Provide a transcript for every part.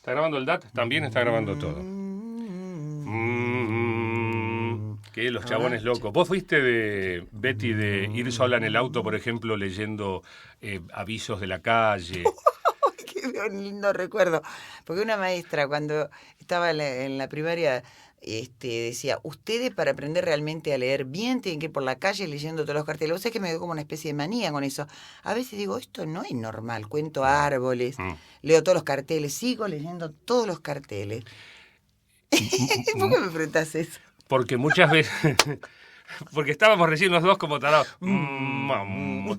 ¿Está grabando el DAT? También está grabando todo. Que los chabones locos. ¿Vos fuiste de Betty de ir sola en el auto, por ejemplo, leyendo avisos de la calle? Qué lindo recuerdo. Porque una maestra, cuando estaba en la primaria, decía, ustedes para aprender realmente a leer bien tienen que ir por la calle leyendo todos los carteles. Vos sabés que me dio como una especie de manía con eso. A veces digo, esto no es normal. Cuento árboles, Mm. leo todos los carteles, sigo leyendo todos los carteles. ¿Por qué me preguntás eso? Porque muchas veces... Porque estábamos recién los dos como tarados.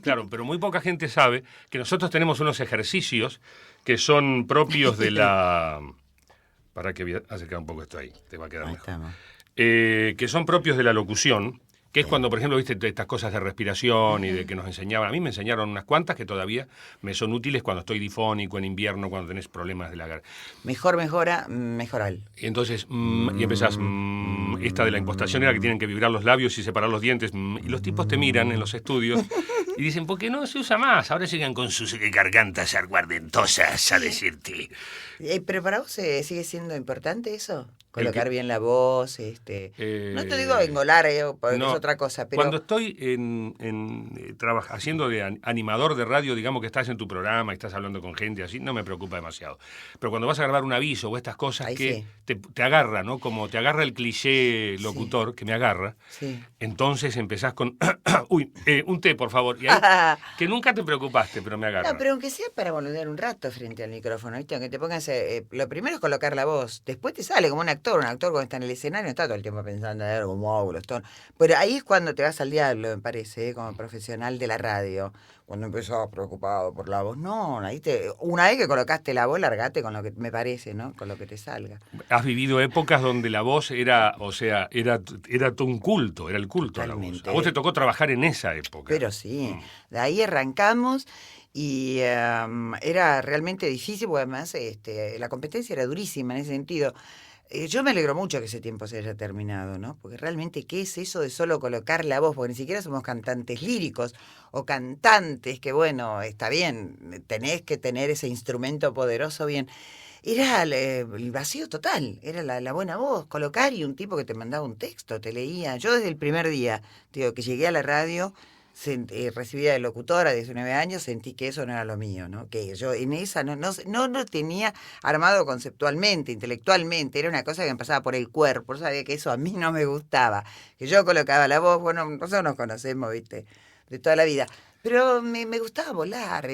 Claro, pero muy poca gente sabe que nosotros tenemos unos ejercicios que son propios de la... Para que voy a acercar un poco esto ahí, te va a quedar Ahí mejor. estamos. Que son propios de la locución, que es Sí. cuando, por ejemplo, viste estas cosas de respiración y de que nos enseñaban. A mí me enseñaron unas cuantas que todavía me son útiles cuando estoy difónico, en invierno, cuando tenés problemas de la garganta. Mejor mejora, mejoral. Y entonces, y empezás, esta de la impostación era que tienen que vibrar los labios y separar los dientes, y los tipos te miran en los estudios y dicen, ¿por qué no se usa más? Ahora llegan con sus gargantas aguardentosas a decirte. ¿Pero para vos sigue siendo importante eso? ¿El Colocar qué? bien la voz, no te digo engolar, porque es No, otra cosa, pero cuando estoy haciendo de animador de radio, digamos que estás en tu programa y estás hablando con gente así, no me preocupa demasiado. Pero cuando vas a grabar un aviso o estas cosas ahí que sí, te agarra, ¿no? Como te agarra el cliché sí, locutor, que me agarra, sí. entonces empezás con, uy, un té, por favor, y ahí, que nunca te preocupaste, pero me No, agarra. pero aunque sea para boludear un rato frente al micrófono, ¿viste? Aunque te pongas, lo primero es colocar la voz, después te sale como un actor cuando está en el escenario no está todo el tiempo pensando en algo módulos, todo. Pero ahí es cuando te vas al diablo, me parece, como profesional de la radio, cuando empezás preocupado por la voz. No, una vez que colocaste la voz, largate con lo que me parece, ¿no? Con lo que te salga. Has vivido épocas donde la voz era, o sea, era todo un culto, era el culto a la voz. A vos te Totalmente. tocó trabajar en esa época. Pero sí, Mm. de ahí arrancamos y era realmente difícil, porque además la competencia era durísima en ese sentido. Yo me alegro mucho que ese tiempo se haya terminado, ¿no? Porque realmente, ¿qué es eso de solo colocar la voz? Porque ni siquiera somos cantantes líricos o cantantes que, bueno, está bien, tenés que tener ese instrumento poderoso bien. Era el vacío total, era la buena voz, colocar y un tipo que te mandaba un texto, te leía. Yo desde el primer día, digo, que llegué a la radio, recibida de locutora de 19 años, sentí que eso no era lo mío, ¿no? Que yo en esa no lo tenía armado conceptualmente, intelectualmente, era una cosa que me pasaba por el cuerpo, yo sabía que eso a mí no me gustaba, que yo colocaba la voz, bueno, nosotros nos conocemos, ¿viste? De toda la vida. Pero me gustaba volar,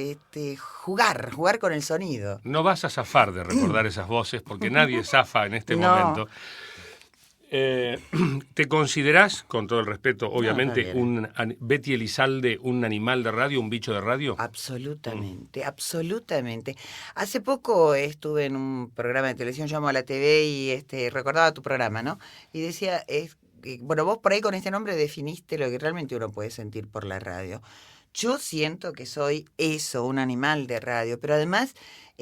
jugar con el sonido. No vas a zafar de recordar esas voces porque nadie zafa en este No, momento. ¿Te considerás, con todo el respeto, no, está obviamente, bien. Betty Elizalde, un animal de radio, un bicho de radio? Mm. Absolutamente, absolutamente. Hace poco estuve en un programa de televisión, yo amo a la TV y recordaba tu programa, ¿no? Y decía, bueno, vos por ahí con este nombre definiste lo que realmente uno puede sentir por la radio. Yo siento que soy eso, un animal de radio, pero además,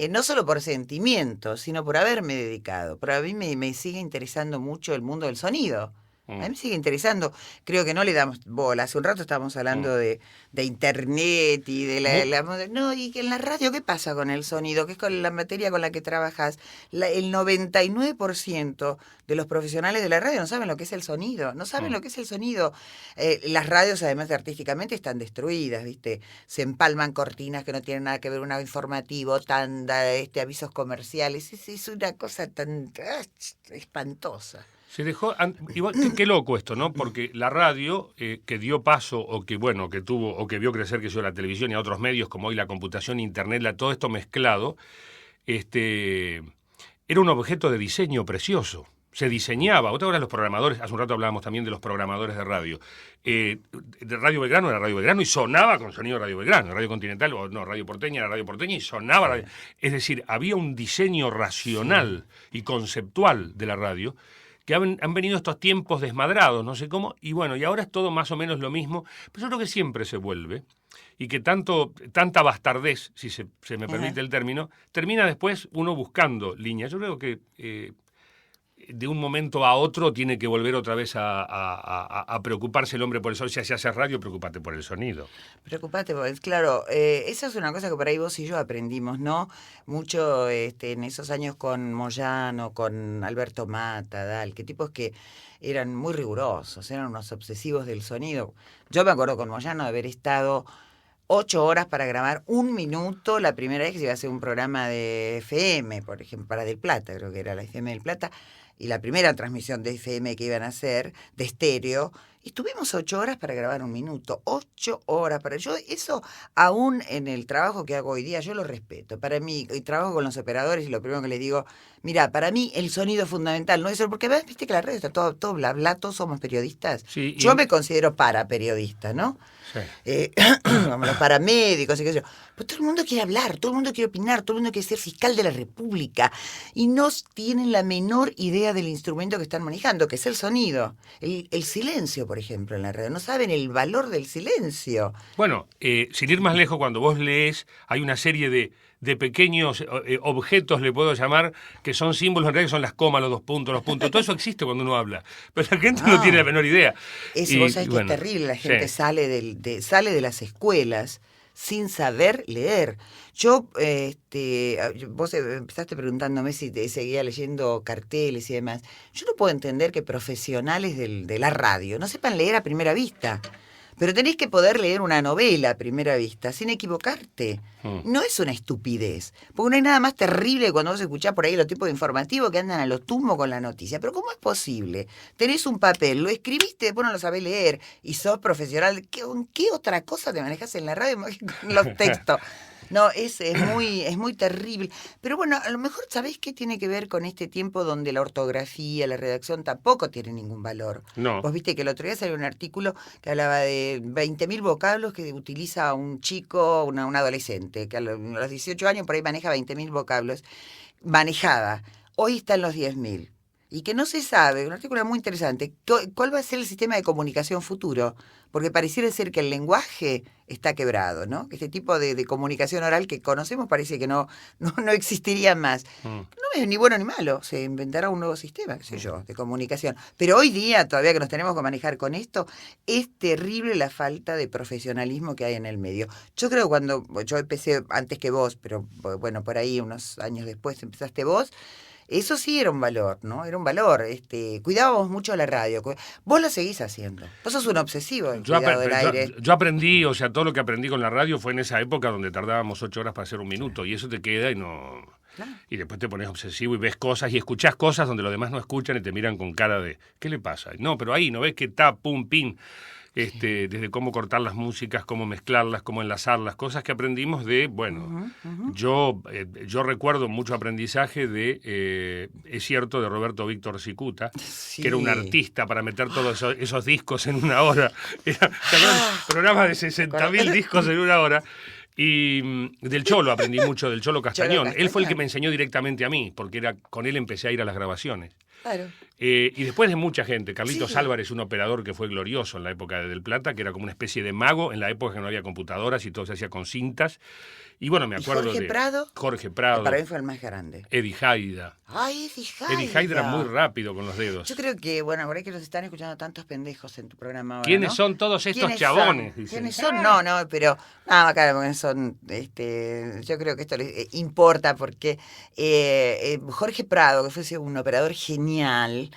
no solo por sentimiento, sino por haberme dedicado. Pero a mí me sigue interesando mucho el mundo del sonido. A mí Mm, me sigue interesando. Creo que no le damos bola. Hace un rato estábamos mm. hablando de internet y de Mu- no, y que en la radio, ¿qué pasa con el sonido? ¿Qué es con la materia con la que trabajas? El 99% de los profesionales de la radio no saben lo que es el sonido. No saben mm. lo que es el sonido. Las radios, además de artísticamente, están destruidas, ¿viste? Se empalman cortinas que no tienen nada que ver, un informativo, tanda, avisos comerciales. Es una cosa tan espantosa. Se dejó, igual, qué loco esto, ¿no? Porque la radio, que dio paso, o que, bueno, que tuvo, o que vio crecer, que yo, la televisión y a otros medios, como hoy la computación, internet, todo esto mezclado, este, era un objeto de diseño precioso. Se diseñaba, otra hora los programadores, hace un rato hablábamos también de los programadores de radio. De Radio Belgrano era Radio Belgrano y sonaba con sonido de Radio Belgrano, Radio Continental, o no, Radio Porteña era Radio Porteña y sonaba. Es decir, había un diseño Sí. racional y conceptual de la radio que han venido estos tiempos desmadrados, no sé cómo, y bueno, y ahora es todo más o menos lo mismo, pero yo creo que siempre se vuelve, y que tanta bastardez, si se me Ajá. permite el término, termina después uno buscando líneas. Yo creo que de un momento a otro tiene que volver otra vez a preocuparse el hombre por el sonido. Si haces radio, preocupate por el sonido. Preocupate, porque, claro, esa es una cosa que por ahí vos y yo aprendimos, ¿no? Mucho en esos años con Moyano, con Alberto Mata, Dal, que tipos que eran muy rigurosos, eran unos obsesivos del sonido. Yo me acuerdo con Moyano de haber estado 8 horas para grabar 1 minuto la primera vez que se iba a hacer un programa de FM, por ejemplo, para Del Plata, creo que era la FM del Plata, y la primera transmisión de FM que iban a hacer, de estéreo, y tuvimos 8 horas para grabar 1 minuto, 8 horas para... Yo eso, aún en el trabajo que hago hoy día, yo lo respeto. Para mí, y trabajo con los operadores y lo primero que les digo, mira, para mí el sonido es fundamental, no es porque viste que la red está todo bla bla, todos somos periodistas. Sí, yo me considero paraperiodista, ¿no? Sí. Como los paramédicos y qué sé yo. Pues todo el mundo quiere hablar, todo el mundo quiere opinar, todo el mundo quiere ser fiscal de la República y no tienen la menor idea del instrumento que están manejando, que es el sonido. El silencio, por ejemplo, en la radio. No saben el valor del silencio. Bueno, sin ir más lejos, cuando vos lees, hay una serie de pequeños objetos, le puedo llamar, que son símbolos, en realidad son las comas, los puntos. Todo eso existe cuando uno habla, pero la gente no tiene la menor idea. Eso vos sabés que es terrible, la gente sale de las escuelas sin saber leer. Yo, vos empezaste preguntándome si te seguía leyendo carteles y demás. Yo no puedo entender que profesionales de la radio no sepan leer a primera vista. Pero tenés que poder leer una novela a primera vista sin equivocarte. No es una estupidez. Porque no hay nada más terrible que cuando vos escuchás por ahí los tipos de informativos que andan a lo tumbo con la noticia. Pero ¿cómo es posible? Tenés un papel, lo escribiste, después no lo sabés leer y sos profesional. ¿Con qué otra cosa te manejás en la radio más que con los textos? No, es muy terrible. Pero bueno, a lo mejor, ¿sabés qué tiene que ver con este tiempo donde la ortografía, la redacción tampoco tiene ningún valor? No. Vos viste que el otro día salió un artículo que hablaba de 20.000 vocablos que utiliza un chico, un adolescente, que a los 18 años por ahí maneja 20.000 vocablos. Manejaba. Hoy están los 10.000. Y que no se sabe, un artículo muy interesante, ¿cuál va a ser el sistema de comunicación futuro? Porque pareciera ser que el lenguaje está quebrado, ¿no? Este tipo de comunicación oral que conocemos parece que no existiría más. No es ni bueno ni malo, se inventará un nuevo sistema, qué sé yo, de comunicación. Pero hoy día, todavía que nos tenemos que manejar con esto, es terrible la falta de profesionalismo que hay en el medio. Yo creo que cuando yo empecé antes que vos, pero bueno, por ahí unos años después empezaste vos, eso sí era un valor, ¿no? Era un valor. Cuidábamos mucho la radio. Vos lo seguís haciendo. Vos sos un obsesivo del cuidado del aire. Yo aprendí, o sea, todo lo que aprendí con la radio fue en esa época donde tardábamos 8 horas para hacer 1 minuto. Y eso te queda y no... Claro. Y después te pones obsesivo y ves cosas y escuchás cosas donde los demás no escuchan y te miran con cara de... ¿Qué le pasa? No, pero ahí, ¿no ves que está, pum, pin? Desde cómo cortar las músicas, cómo mezclarlas, cómo enlazarlas, cosas que aprendimos de, bueno, yo recuerdo mucho aprendizaje es cierto, de Roberto Víctor Cicuta, que era un artista para meter todos esos discos en 1 hora. Programas de 60.000 discos en 1 hora. Y del Cholo aprendí mucho, del Cholo Castañón. Él fue el que me enseñó directamente a mí, porque con él empecé a ir a las grabaciones. Claro. Y después de mucha gente, Carlitos Álvarez, un operador que fue glorioso en la época de Del Plata, que era como una especie de mago, en la época que no había computadoras y todo se hacía con cintas. Y bueno, me acuerdo de Jorge Prado. Para mí fue el más grande. Eddie Haida. Ay, Eddie Haida era muy rápido con los dedos. Yo creo que, bueno, ahora que nos están escuchando tantos pendejos en tu programa ahora, ¿quiénes ¿no? son todos estos chabones? ¿Quiénes son? No, pero... No, claro, son... yo creo que esto les importa porque Jorge Prado, que fue un operador genial,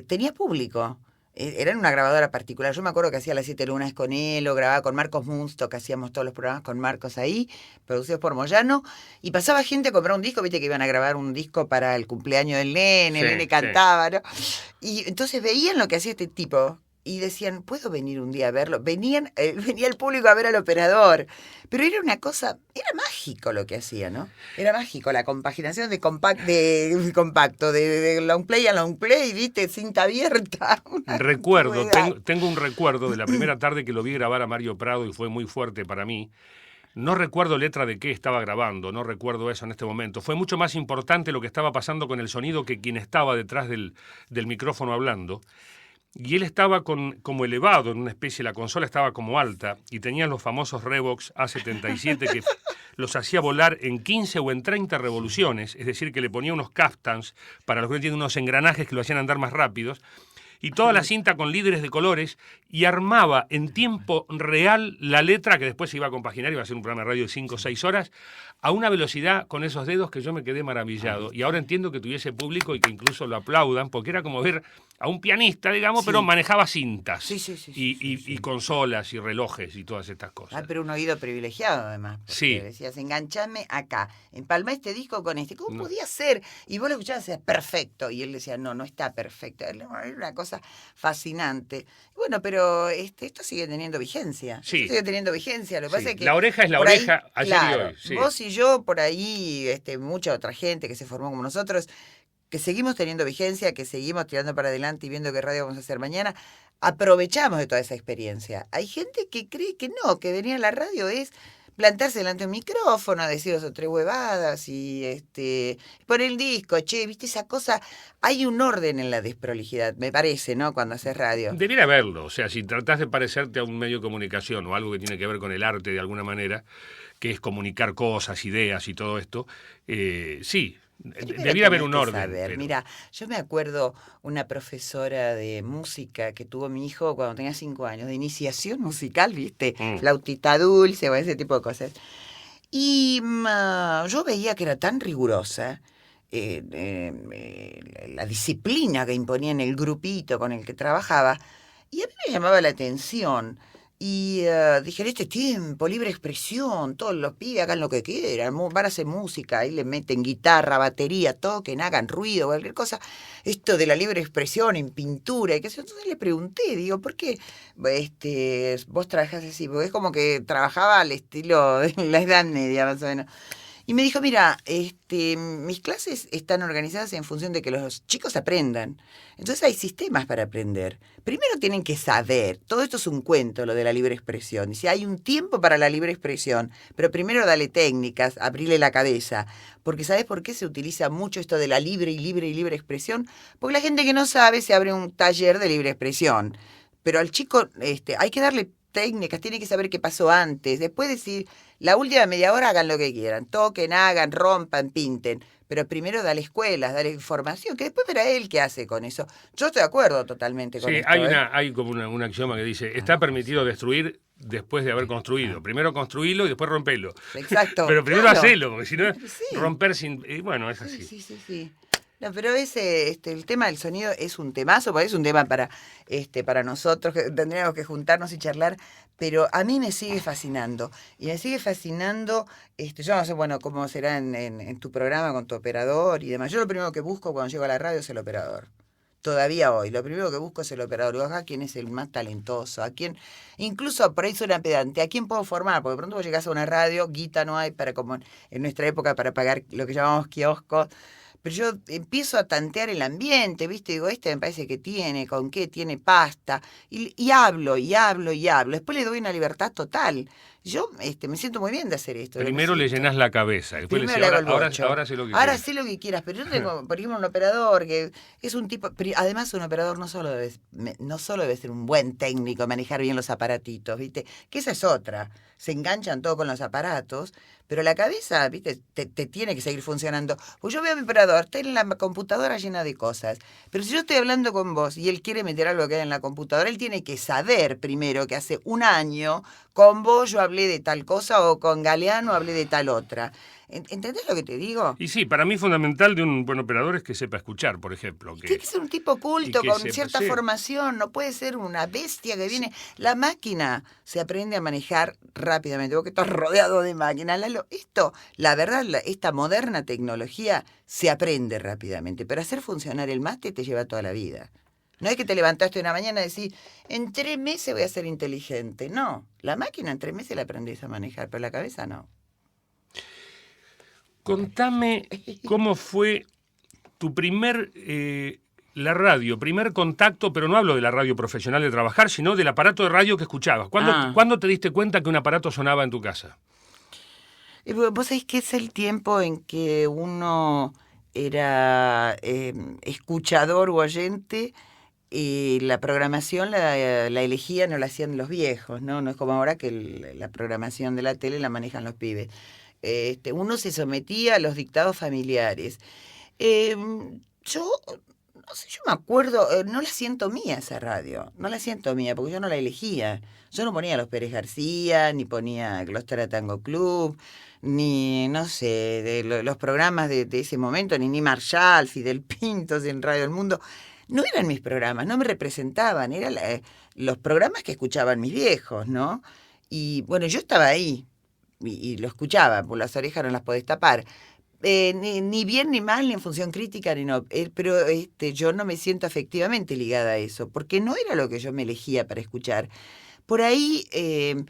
tenía público. Era en una grabadora particular. Yo me acuerdo que hacía Las 7 Lunas con él, o grababa con Marcos Munsto, que hacíamos todos los programas con Marcos ahí, producidos por Moyano, y pasaba gente a comprar un disco, viste que iban a grabar un disco para el cumpleaños del nene, el nene cantaba, ¿no? Y entonces veían lo que hacía este tipo, y decían, ¿puedo venir un día a verlo? Venía el público a ver al operador. Pero era una cosa, era mágico lo que hacía, ¿no? Era mágico, la compaginación de compacto, de long play a long play, ¿viste? Cinta abierta. Recuerdo, tengo un recuerdo de la primera tarde que lo vi grabar a Mario Prado y fue muy fuerte para mí. No recuerdo letra de qué estaba grabando, no recuerdo eso en este momento. Fue mucho más importante lo que estaba pasando con el sonido que quien estaba detrás del micrófono hablando. y él estaba como elevado en una especie, la consola estaba como alta, y tenía los famosos Revox A77 que los hacía volar en 15 o en 30 revoluciones, es decir, que le ponía unos caftans, para los que no entienden, unos engranajes que lo hacían andar más rápidos, y toda la cinta con líderes de colores, y armaba en tiempo real la letra que después se iba a compaginar, iba a ser un programa de radio de 5 o 6 horas, a una velocidad con esos dedos que yo me quedé maravillado. Y ahora entiendo que tuviese público y que incluso lo aplaudan, porque era como ver a un pianista, digamos, pero manejaba cintas. Y consolas y relojes y todas estas cosas. Pero un oído privilegiado, además. Porque decías, enganchame acá, empalmá este disco con este. ¿Cómo podía ser? Y vos lo escuchabas y decías, perfecto. Y él decía, no está perfecto. Era una cosa fascinante. Bueno, pero esto sigue teniendo vigencia. Sí. Esto sigue teniendo vigencia. Lo que pasa es que la oreja es la oreja ahí, ayer claro, y hoy. Sí. Vos y yo, por ahí, mucha otra gente que se formó como nosotros, que seguimos teniendo vigencia, que seguimos tirando para adelante y viendo qué radio vamos a hacer mañana, aprovechamos de toda esa experiencia. Hay gente que cree que no, que venir a la radio es plantarse delante de un micrófono, decir 2 o 3 huevadas y poner el disco, viste esa cosa. Hay un orden en la desprolijidad, me parece, ¿no? Cuando haces radio. Debiera haberlo, o sea, si tratás de parecerte a un medio de comunicación o algo que tiene que ver con el arte de alguna manera, que es comunicar cosas, ideas y todo esto, sí. Debiera haber un orden. Pero... Mira, yo me acuerdo una profesora de música que tuvo mi hijo cuando tenía 5 años, de iniciación musical, ¿viste? Flautita dulce o ese tipo de cosas. Y yo veía que era tan rigurosa la disciplina que imponía en el grupito con el que trabajaba, y a mí me llamaba la atención. Y dije, en este tiempo, libre expresión, todos los pibes hagan lo que quieran, van a hacer música, ahí le meten guitarra, batería, toquen, hagan ruido, cualquier cosa. Esto de la libre expresión en pintura, y qué sé yo. Entonces le pregunté, digo, ¿por qué vos trabajás así? Porque es como que trabajaba al estilo de la Edad Media, más o menos. Y me dijo, mira, mis clases están organizadas en función de que los chicos aprendan. Entonces hay sistemas para aprender. Primero tienen que saber, todo esto es un cuento, lo de la libre expresión. Dice, hay un tiempo para la libre expresión, pero primero dale técnicas, abrirle la cabeza. Porque ¿sabes por qué se utiliza mucho esto de la libre expresión? Porque la gente que no sabe se abre un taller de libre expresión. Pero al chico hay que darle técnicas, tiene que saber qué pasó antes. Después decir, la última media hora hagan lo que quieran, toquen, hagan, rompan, pinten. Pero primero dale escuelas, dale información, que después verá él qué hace con eso. Yo estoy de acuerdo totalmente con esto. Sí, hay como un axioma que dice, está permitido destruir después de haber construido. Primero construílo y después rompelo. Exacto. Pero primero hacelo, porque si no, romper sin... bueno, es así. Sí. No, pero el tema del sonido es un temazo, porque es un tema para nosotros, que tendríamos que juntarnos y charlar, pero a mí me sigue fascinando. Y me sigue fascinando, yo no sé, bueno, cómo será en tu programa con tu operador y demás. Yo lo primero que busco cuando llego a la radio es el operador. Todavía hoy, lo primero que busco es el operador. Digo, acá quién es el más talentoso, a quién, incluso por ahí suena pedante, a quién puedo formar, porque de pronto vos llegás a una radio, guita no hay para, como en nuestra época, para pagar lo que llamamos kioscos. Pero yo empiezo a tantear el ambiente, ¿viste? Digo, me parece que tiene, con qué, tiene pasta. Y hablo. Después le doy una libertad total. Yo me siento muy bien de hacer esto. Primero le llenás la cabeza. Después le decís, ahora sé lo que Ahora sé lo que quieras. Pero yo tengo, por ejemplo, un operador que es un tipo... Además, un operador no solo debe ser un buen técnico, manejar bien los aparatitos, ¿viste? Que esa es otra. Se enganchan todo con los aparatos, pero la cabeza, ¿viste? Te tiene que seguir funcionando. Pues yo veo a mi operador, está en la computadora llena de cosas. Pero si yo estoy hablando con vos y él quiere meter algo que hay en la computadora, él tiene que saber primero que hace un año con vos yo hablé de tal cosa o con Galeano hablé de tal otra. ¿Entendés lo que te digo? Y sí, para mí fundamental de un buen operador es que sepa escuchar, por ejemplo. Tiene que ser un tipo culto, con cierta formación, no puede ser una bestia que viene. La máquina se aprende a manejar rápidamente, vos que estás rodeado de máquinas. La verdad, esta moderna tecnología se aprende rápidamente, pero hacer funcionar el máster te lleva toda la vida. No es que te levantaste una mañana y decís, en 3 meses voy a ser inteligente. No, la máquina en 3 meses la aprendés a manejar, pero la cabeza no. Contame cómo fue tu primer contacto, pero no hablo de la radio profesional de trabajar, sino del aparato de radio que escuchabas. ¿Cuándo te diste cuenta que un aparato sonaba en tu casa? Vos sabés que es el tiempo en que uno era escuchador o oyente Y la programación la elegían o la hacían los viejos, ¿no? No es como ahora que la programación de la tele la manejan los pibes. Uno se sometía a los dictados familiares. Yo, no sé, yo me acuerdo, no la siento mía esa radio, no la siento mía, porque yo no la elegía. Yo no ponía Los Pérez García, ni ponía Gloucester Tango Club, ni, no sé, los programas de ese momento, ni Marshall, Fidel Pintos en Radio El Mundo. No eran mis programas, no me representaban, eran los programas que escuchaban mis viejos, ¿no? Y bueno, yo estaba ahí y lo escuchaba, por las orejas no las podés tapar. Ni bien ni mal, ni en función crítica, ni no. Pero yo no me siento afectivamente ligada a eso, porque no era lo que yo me elegía para escuchar. Por ahí, ¿qué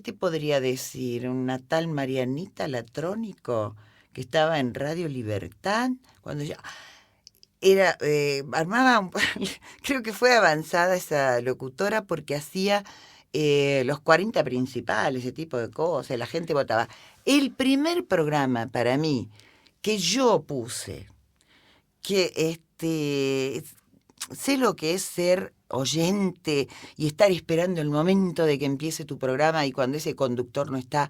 te podría decir? Una tal Marianita Latrónico, que estaba en Radio Libertad, cuando yo era, creo que fue avanzada esa locutora porque hacía los 40 principales, ese tipo de cosas, la gente votaba. El primer programa para mí que yo puse, que sé lo que es ser oyente y estar esperando el momento de que empiece tu programa y cuando ese conductor no está,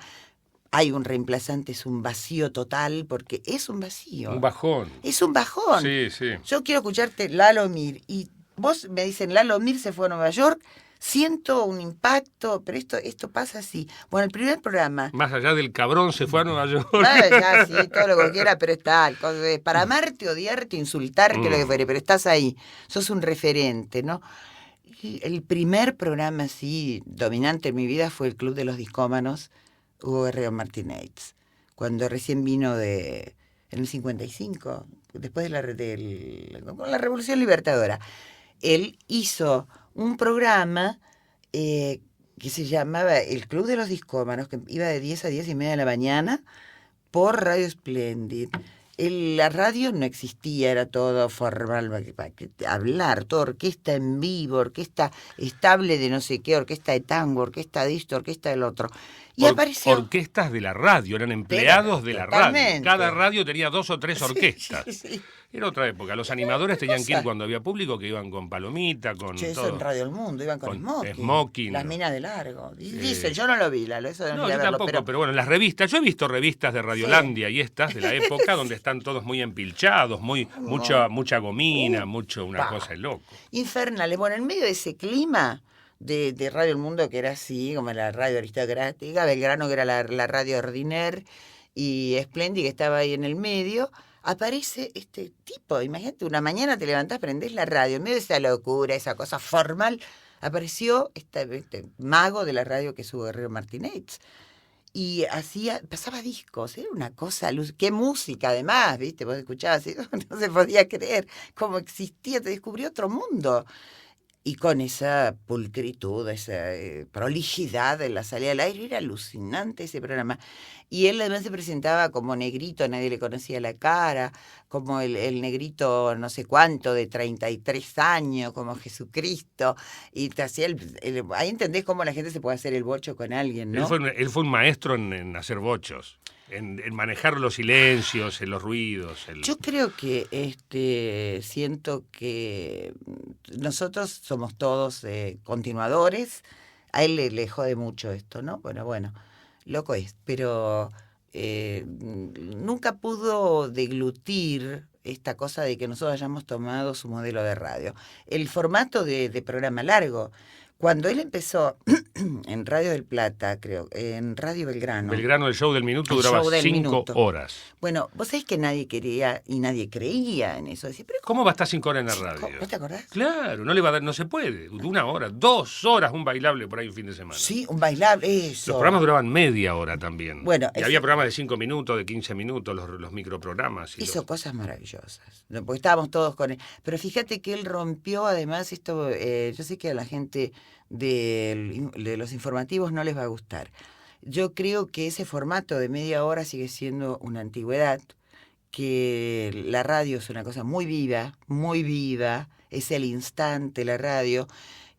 hay un reemplazante, es un vacío total, porque es un vacío. Un bajón. Es un bajón. Sí, sí. Yo quiero escucharte Lalo Mir y vos me dicen Lalo Mir se fue a Nueva York, siento un impacto, pero esto pasa así. Bueno, el primer programa. Más allá del cabrón se fue a Nueva York. Ya, sí, todo lo que quiera, pero está. Para amarte, odiarte, insultarte, lo que fuere, pero estás ahí. Sos un referente, ¿no? Y el primer programa así dominante en mi vida fue el Club de los Discómanos, Hugo R. Martínez, cuando recién vino en el 55, después de la Revolución Libertadora. Él hizo un programa que se llamaba El Club de los Discómanos, que iba de 10 a 10 y media de la mañana por Radio Splendid. La radio no existía, era todo formal, para hablar, toda orquesta en vivo, orquesta estable de no sé qué, orquesta de tango, orquesta de esto, orquesta del otro. Y apareció... Orquestas de la radio, eran empleados de la radio. Cada radio tenía 2 o 3 orquestas. Sí. Era otra época. Los animadores tenían que ir cuando había público, que iban con palomita, con eso todo. En Radio El Mundo, iban con smoking. Las minas de largo. Dicen, yo no lo vi, eso no, yo tampoco, pero bueno, las revistas, yo he visto revistas de Radiolandia y estas de la época donde están todos muy empilchados, mucha gomina, una cosa de loco. Infernales. Bueno, en medio de ese clima de Radio El Mundo, que era así, como la radio aristocrática, Belgrano, que era la radio ordinaire, y Splendid, que estaba ahí en el medio, aparece este tipo. Imagínate, una mañana te levantás, prendés la radio, en medio de esa locura, esa cosa formal, apareció este mago de la radio que es Hugo Guerrero Martínez. Y pasaba discos, era una cosa, qué música además, ¿viste? Vos escuchabas y no se podía creer cómo existía, te descubrió otro mundo. Y con esa pulcritud, esa prolijidad de la salida al aire, era alucinante ese programa. Y él además se presentaba como negrito, nadie le conocía la cara, como el negrito no sé cuánto, de 33 años, como Jesucristo. Y te hacía ahí entendés cómo la gente se puede hacer el bocho con alguien, ¿no? Él fue un maestro en hacer bochos. En manejar los silencios, en los ruidos. Yo creo que siento que nosotros somos todos continuadores. A él le jode mucho esto, ¿no? Bueno, loco es, pero nunca pudo deglutir esta cosa de que nosotros hayamos tomado su modelo de radio. El formato de programa largo. Cuando él empezó en Radio del Plata, creo, en Radio Belgrano. Belgrano, el show del minuto duraba 5 horas. Bueno, vos sabés que nadie quería y nadie creía en eso. Decía, ¿cómo va a estar 5 horas en la radio? ¿Vos te acordás? Claro, no le va a dar, no se puede. 1 hora, 2 horas, un bailable por ahí un fin de semana. Sí, un bailable, eso. Los programas duraban media hora también. Bueno, y había programas de 5 minutos, de 15 minutos, los microprogramas. Hizo cosas maravillosas, porque estábamos todos con él. Pero fíjate que él rompió además esto, yo sé que a la gente de los informativos no les va a gustar. Yo creo que ese formato de media hora sigue siendo una antigüedad, que la radio es una cosa muy viva, es el instante la radio,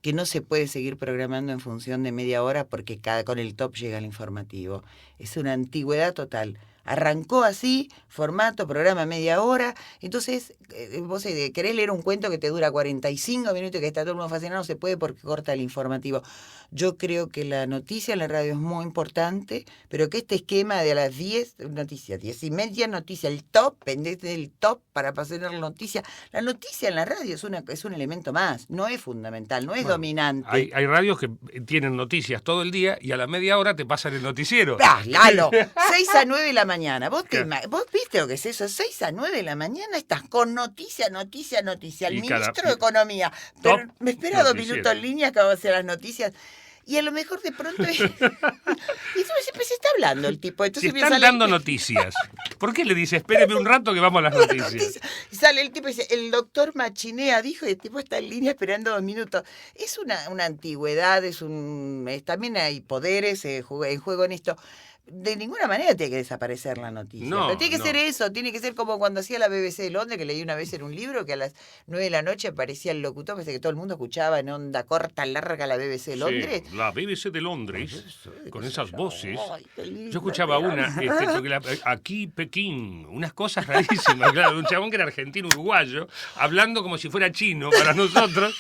que no se puede seguir programando en función de media hora porque con el top llega el informativo. Es una antigüedad total. Arrancó así, formato, programa media hora. Entonces, vos querés leer un cuento que te dura 45 minutos y que está todo el mundo fascinado, no se puede porque corta el informativo. Yo creo que la noticia en la radio es muy importante, pero que este esquema de a las 10, noticias, 10:30, noticia, el top, pendete del top para pasar la noticia. La noticia en la radio es un elemento más, no es fundamental, no es dominante. Hay radios que tienen noticias todo el día y a la media hora te pasan el noticiero. Lalo, 6 a 9 de la mañana. ¿Vos viste lo que es eso? 6 a 9 de la mañana estás con noticia. El ministro de Economía. Pero me espera 2 minutos en línea que vamos a hacer las noticias. Y a lo mejor de pronto y siempre se está hablando el tipo. Entonces si están dando noticias, ¿por qué le dice espéreme un rato que vamos a las noticias? Y sale el tipo y dice, el doctor Machinea dijo, y el tipo está en línea esperando 2 minutos. Es una antigüedad, también hay poderes en juego en esto. De ninguna manera tiene que desaparecer la noticia. No, pero tiene que ser eso, tiene que ser como cuando hacía la BBC de Londres, que leí una vez en un libro, que a las 9 de la noche aparecía el locutor, parece que todo el mundo escuchaba en onda corta, larga la BBC de Londres. Sí, la BBC de Londres, con esas voces. Ay, yo escuchaba una, aquí Pekín, unas cosas rarísimas, claro, un chabón que era argentino, uruguayo, hablando como si fuera chino para nosotros.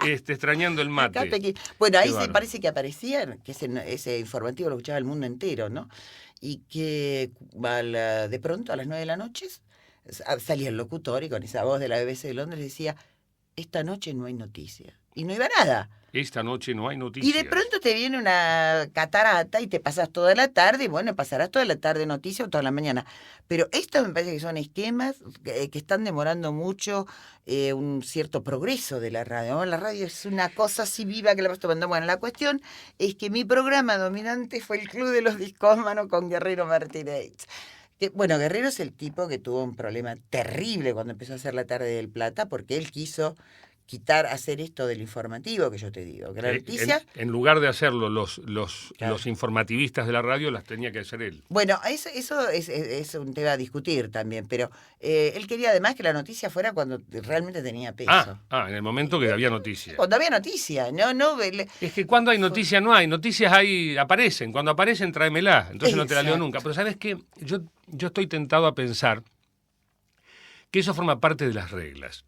Extrañando el mate. Bueno, ahí se parece que aparecían, que ese informativo lo escuchaba el mundo entero, ¿no? Y que de pronto a las 9 de la noche salía el locutor y con esa voz de la BBC de Londres decía, esta noche no hay noticia. Y no iba nada. Esta noche no hay noticias. Y de pronto te viene una catarata y te pasas toda la tarde, y bueno, pasarás toda la tarde noticias o toda la mañana. Pero esto me parece que son esquemas que están demorando mucho un cierto progreso de la radio. ¿No? La radio es una cosa así viva que la vas tomando. Bueno, la cuestión es que mi programa dominante fue el Club de los Discómanos con Guerrero Martínez. Bueno, Guerrero es el tipo que tuvo un problema terrible cuando empezó a hacer La Tarde del Plata, porque él quiso hacer esto del informativo que yo te digo, que la noticia... En lugar de hacerlo los informativistas de la radio, las tenía que hacer él. Bueno, eso es un tema a discutir también, pero él quería además que la noticia fuera cuando realmente tenía peso. En el momento que había noticia. Cuando había noticia, no... Es que cuando hay noticia no hay, noticias aparecen, cuando aparecen tráemela, entonces no te la leo nunca. Pero ¿sabes qué? Yo estoy tentado a pensar que eso forma parte de las reglas.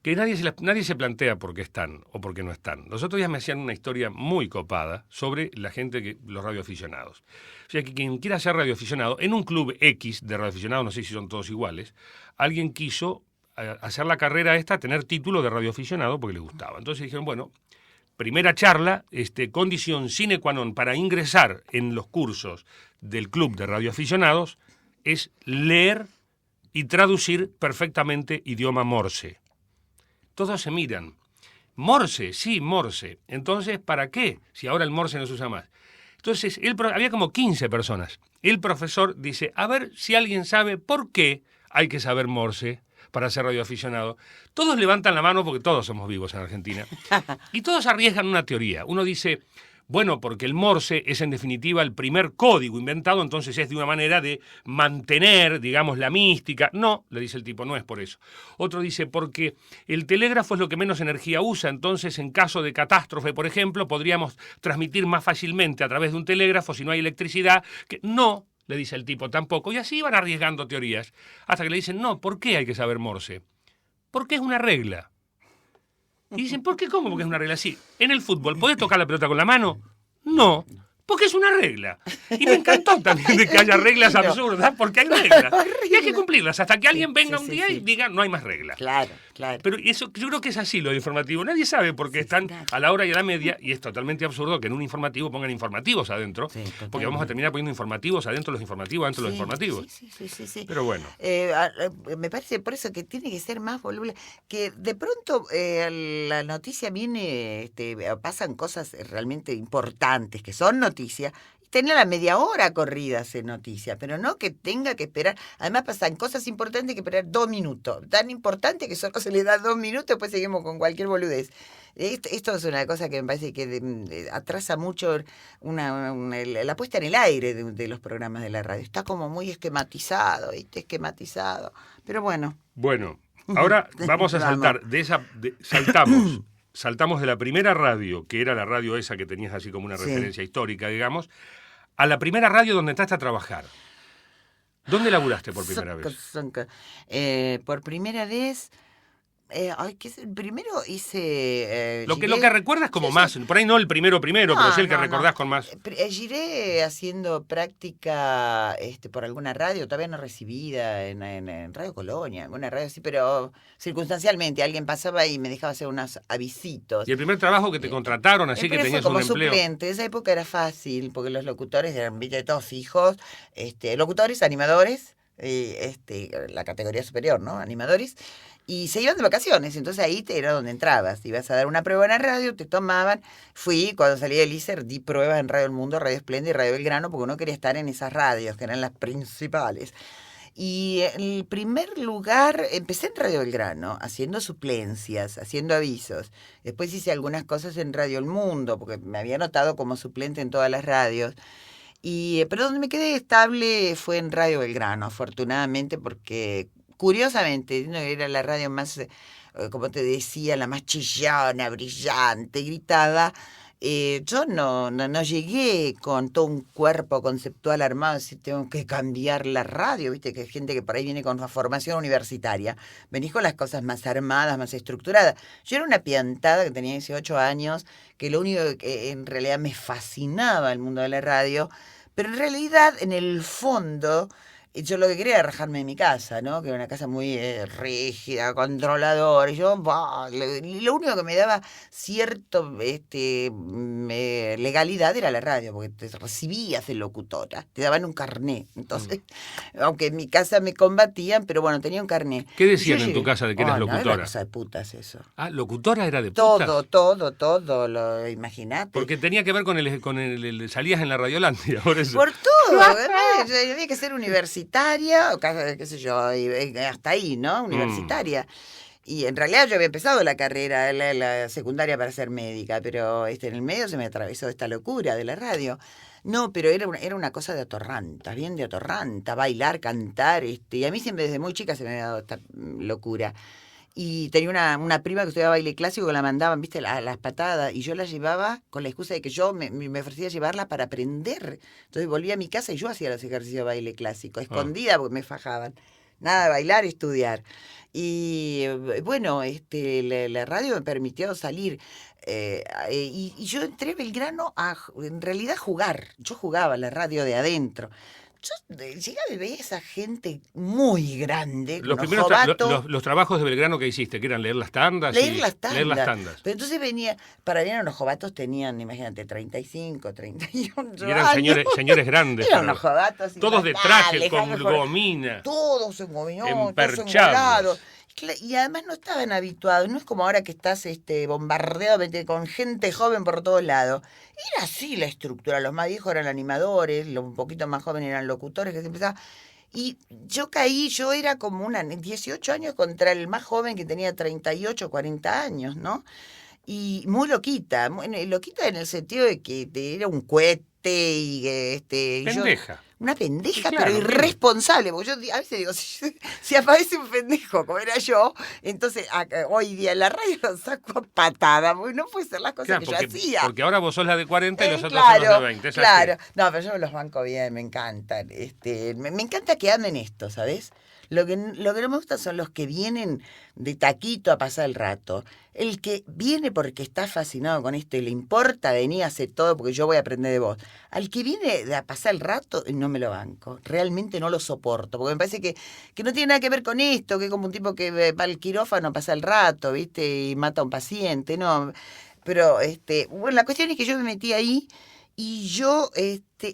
Que nadie se plantea por qué están o por qué no están. Los otros días me hacían una historia muy copada sobre la gente, los radioaficionados. O sea, que quien quiera ser radioaficionado, en un club X de radioaficionados, no sé si son todos iguales, alguien quiso hacer la carrera tener título de radioaficionado porque le gustaba. Entonces dijeron, bueno, primera charla, condición sine qua non para ingresar en los cursos del club de radioaficionados es leer y traducir perfectamente idioma Morse. Todos se miran. Morse, sí, Morse. Entonces, ¿para qué? Si ahora el Morse no se usa más. Entonces, había como 15 personas. El profesor dice, a ver si alguien sabe por qué hay que saber Morse para ser radioaficionado. Todos levantan la mano porque todos somos vivos en Argentina. Y todos arriesgan una teoría. Uno dice, bueno, porque el Morse es en definitiva el primer código inventado, entonces es de una manera de mantener, digamos, la mística. No, le dice el tipo, no es por eso. Otro dice, porque el telégrafo es lo que menos energía usa, entonces en caso de catástrofe, por ejemplo, podríamos transmitir más fácilmente a través de un telégrafo si no hay electricidad. No, le dice el tipo, tampoco. Y así van arriesgando teorías, hasta que le dicen, no, ¿por qué hay que saber Morse? Porque es una regla. Y dicen, ¿por qué? ¿Cómo? Porque es una regla así. En el fútbol, ¿podés tocar la pelota con la mano? No, porque es una regla. Y me encantó también de que haya reglas absurdas, porque hay reglas. Y hay que cumplirlas hasta que alguien venga un día y diga, no hay más reglas. Claro. Pero eso, yo creo que es así lo de informativo. Nadie sabe por qué están a la hora y a la media, y es totalmente absurdo que en un informativo pongan informativos adentro, porque vamos a terminar poniendo informativos adentro de los informativos, adentro de los informativos. Sí. Pero bueno. Me parece por eso que tiene que ser más voluble, que de pronto la noticia viene, pasan cosas realmente importantes, que son noticias, tener la media hora corridas en noticias, pero no que tenga que esperar. Además pasan cosas importantes que esperar 2 minutos. Tan importante que solo se le da 2 minutos, después seguimos con cualquier boludez. Esto es una cosa que me parece que atrasa mucho la puesta en el aire de los programas de la radio. Está como muy esquematizado, ¿viste? Esquematizado. Pero bueno. Bueno, ahora vamos a saltar saltamos de la primera radio, que era la radio esa que tenías así como una referencia histórica, digamos, a la primera radio donde entraste a trabajar. ¿Dónde laburaste por primera vez? Por primera vez... primero hice... Lo que recuerdas como más, por ahí no el primero, pero sí el que recordás con más. Giré haciendo práctica por alguna radio, todavía no recibida, en Radio Colonia, alguna radio así, pero circunstancialmente alguien pasaba y me dejaba hacer unos avisitos. Y el primer trabajo que te contrataron, así que tenías un empleo. Como suplente, esa época era fácil, porque los locutores eran todos fijos, locutores, animadores, la categoría superior, ¿no? Animadores. Y se iban de vacaciones, entonces ahí era donde entrabas. Ibas a dar una prueba en la radio, te tomaban. Fui, cuando salí del ISER, di pruebas en Radio El Mundo, Radio Esplenda y Radio Belgrano, porque uno quería estar en esas radios, que eran las principales. Y el primer lugar, empecé en Radio Belgrano, haciendo suplencias, haciendo avisos. Después hice algunas cosas en Radio El Mundo, porque me había anotado como suplente en todas las radios. Pero donde me quedé estable fue en Radio Belgrano, afortunadamente, porque... Curiosamente, ¿no? Era la radio más, como te decía, la más chillona, brillante, gritada. Yo no llegué con todo un cuerpo conceptual armado, si tengo que cambiar la radio, viste que hay gente que por ahí viene con una formación universitaria. Venís con las cosas más armadas, más estructuradas. Yo era una piantada que tenía 18 años, que lo único que en realidad me fascinaba el mundo de la radio, pero en realidad, en el fondo... Yo lo que quería era rajarme de mi casa, ¿no? Que era una casa muy rígida, controladora. Y yo, lo único que me daba cierto legalidad era la radio, porque te recibías de locutora, te daban un carné. Entonces, aunque en mi casa me combatían, pero bueno, tenía un carné. ¿Qué decían en tu casa de que eras locutora? No, era cosa de putas eso. Ah, ¿locutora era de putas? Todo, lo imaginate. Porque tenía que ver con el salías en la Radiolandia, por eso. Por todo, había que ser universitaria, qué sé yo, y hasta ahí, ¿no? Universitaria. Y en realidad yo había empezado la carrera, la secundaria para ser médica, pero en el medio se me atravesó esta locura de la radio. No, pero era una cosa de atorranta, bien de atorranta, bailar, cantar, y a mí siempre desde muy chica se me había dado esta locura. Y tenía una prima que estudiaba baile clásico que la mandaban, viste, las patadas, y yo la llevaba con la excusa de que yo me ofrecía llevarla para aprender. Entonces volvía a mi casa y yo hacía los ejercicios de baile clásico, escondida porque me fajaban. Nada de bailar y estudiar. Y bueno, la radio me permitió salir. Y yo entré a Belgrano en realidad jugar. Yo jugaba la radio de adentro. Yo llegaba y veía esa gente muy grande. Los primeros los trabajos de Belgrano que hiciste, que eran leer las tandas. Leer las tandas. Pero entonces para venir a los jovatos tenían, imagínate, 35, 31 y eran señores grandes. Eran unos jovatos. Todos de traje, con gomina. Todos en gominones, emperchados. Y además no estaban habituados, no es como ahora que estás bombardeado con gente joven por todos lados. Era así la estructura, los más viejos eran animadores, los un poquito más jóvenes eran locutores que se empezaba. Y yo era como 18 años contra el más joven que tenía 38, 40 años, ¿no? Y muy loquita en el sentido de que era un cohete y pendeja. Una pendeja, claro, pero irresponsable, porque yo a veces digo, si aparece un pendejo como era yo, entonces hoy día en la radio lo saco a patada, porque no puede ser las cosas que yo hacía. Porque ahora vos sos la de 40 y los otros claro, son los de 20. Claro, no, pero yo los banco bien, me encantan. Me encanta que amen esto, ¿sabes? Lo que no me gusta son los que vienen de taquito a pasar el rato. El que viene porque está fascinado con esto y le importa venir a hacer todo porque yo voy a aprender de vos. Al que viene a pasar el rato, no me lo banco. Realmente no lo soporto. Porque me parece que no tiene nada que ver con esto, que es como un tipo que va al quirófano a pasar el rato, ¿viste? Y mata a un paciente, ¿no? Pero, bueno, la cuestión es que yo me metí ahí. Y yo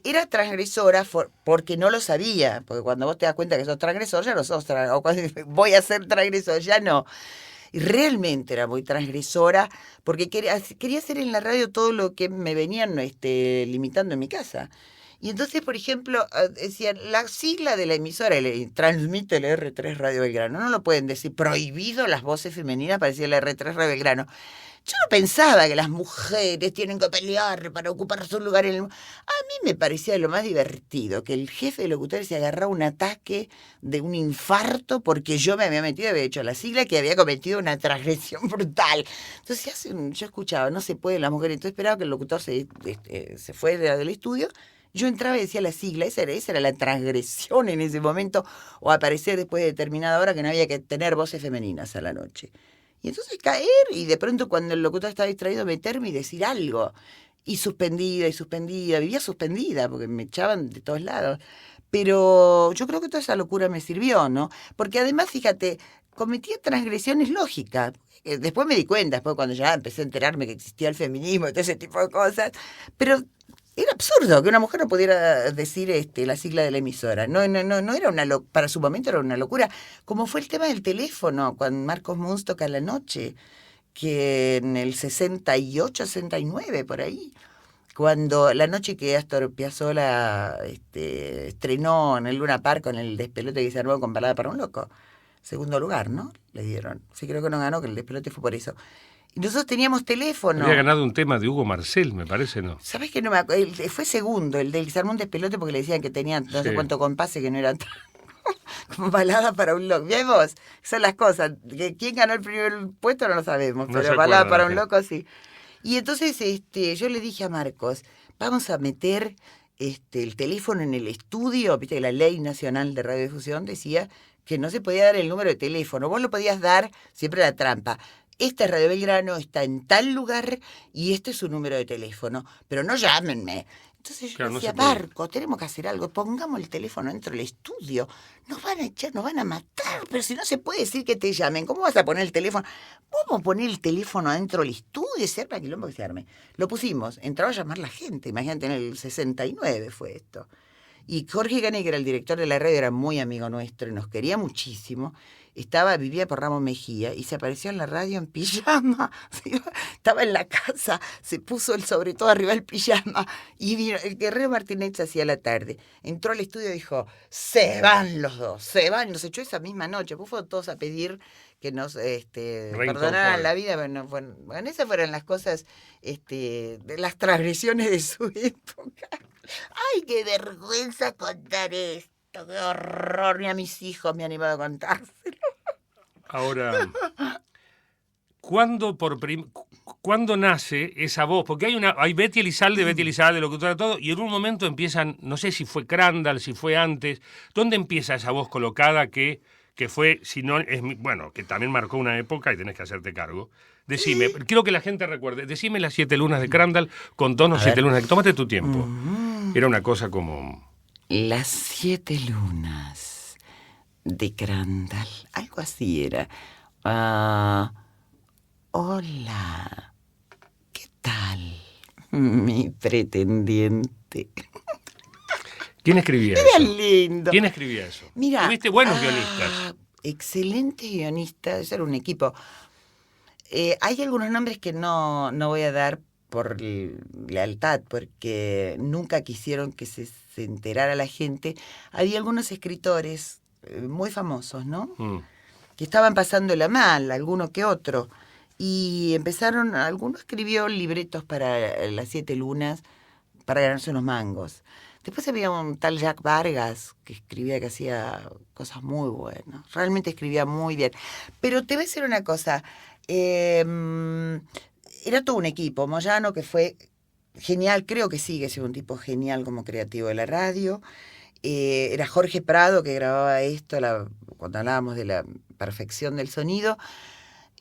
era transgresora porque no lo sabía, porque cuando vos te das cuenta que sos transgresor, ya no sos transgresor, o cuando voy a ser transgresor, ya no. Y realmente era muy transgresora porque quería hacer en la radio todo lo que me venían limitando en mi casa. Y entonces, por ejemplo, decían, la sigla de la emisora, transmite el R3 Radio Belgrano, no lo pueden decir, prohibido las voces femeninas para decir el R3 Radio Belgrano. Yo no pensaba que las mujeres tienen que pelear para ocupar su lugar en el mundo. A mí me parecía lo más divertido que el jefe de locutores se agarraba un ataque de un infarto porque yo me había hecho la sigla, que había cometido una transgresión brutal. Entonces yo escuchaba, no se puede las mujeres. Entonces esperaba que el locutor se fue del estudio Yo entraba y decía la sigla, esa era la transgresión en ese momento, o aparecer después de determinada hora que no había que tener voces femeninas a la noche. Y entonces caer y de pronto cuando el locutor estaba distraído meterme y decir algo. Y suspendida, vivía suspendida porque me echaban de todos lados. Pero yo creo que toda esa locura me sirvió, ¿no? Porque además, fíjate, cometía transgresiones lógicas. Después me di cuenta, después cuando ya empecé a enterarme que existía el feminismo y todo ese tipo de cosas. Pero era absurdo que una mujer no pudiera decir la sigla de la emisora. No era para su momento era una locura. Como fue el tema del teléfono, cuando Marcos Munz toca la noche, que en el 68, 69, por ahí, cuando la noche que Astor Piazzolla estrenó en el Luna Park con el despelote que se armó con Balada para un Loco. Segundo lugar, ¿no? Le dieron. Sí, creo que no ganó, que el despelote fue por eso. Y nosotros teníamos teléfono. Había ganado un tema de Hugo Marcel, me parece, ¿no? ¿Sabés que no me acuerdo? Fue segundo, el del se armó un despelote porque le decían que tenía no sé cuánto compase, que no era como Balada para un Loco. Vemos, son las cosas. ¿Quién ganó el primer puesto? No lo sabemos, pero Balada para un Loco sí. Y entonces yo le dije a Marcos, vamos a meter el teléfono en el estudio. Viste que la Ley Nacional de Radiodifusión decía que no se podía dar el número de teléfono. Vos lo podías dar, siempre la trampa. Esta es Radio Belgrano, está en tal lugar y este es su número de teléfono. Pero no llámenme. Entonces yo decía, Marco, tenemos que hacer algo, pongamos el teléfono dentro del estudio, nos van a echar, nos van a matar, pero si no se puede decir que te llamen, ¿cómo vas a poner el teléfono? Vamos a poner el teléfono adentro del estudio, se arma quilombo que se arme. Lo pusimos, entraba a llamar la gente, imagínate, en el 69 fue esto. Y Jorge Gané, que era el director de la radio, era muy amigo nuestro y nos quería muchísimo. Vivía por Ramos Mejía y se apareció en la radio en pijama. Estaba en la casa, se puso el sobre todo arriba del pijama y vino. El Guerrero Martínez hacía la tarde. Entró al estudio y dijo, se van los dos, se van. Y nos echó esa misma noche. Pues fueron todos a pedir que nos perdonaran la vida. Bueno, esas fueron las cosas, de las transgresiones de su época. ¡Ay, qué vergüenza contar esto! ¡Qué horror! Ni a mis hijos me han animado a contárselo. Ahora, ¿cuándo nace esa voz? Porque hay Betty Elizalde, locutora, todo, y en un momento empiezan, no sé si fue Crandall, si fue antes, ¿dónde empieza esa voz colocada que fue, si no, que también marcó una época y tenés que hacerte cargo? Decime, quiero que la gente recuerde, decime las 7 lunas de Crandall con tonos 7 lunas, tómate tu tiempo. Era una cosa como... Las 7 lunas de Crandall, algo así era. Hola, ¿qué tal, mi pretendiente? ¿Quién escribía eso? Era lindo. ¿Quién escribía eso? Mira, tuviste buenos guionistas. Excelentes guionistas, eso era un equipo. Hay algunos nombres que no voy a dar por lealtad, porque nunca quisieron que se enterara la gente. Había algunos escritores muy famosos, ¿no? Que estaban pasándola mal, alguno que otro. Y alguno escribió libretos para las 7 lunas para ganarse unos mangos. Después había un tal Jack Vargas que escribía, que hacía cosas muy buenas. Realmente escribía muy bien. Pero te voy a decir una cosa. Era todo un equipo. Moyano, que fue genial, creo que sigue siendo un tipo genial como creativo de la radio. Era Jorge Prado, que grababa esto cuando hablábamos de la perfección del sonido.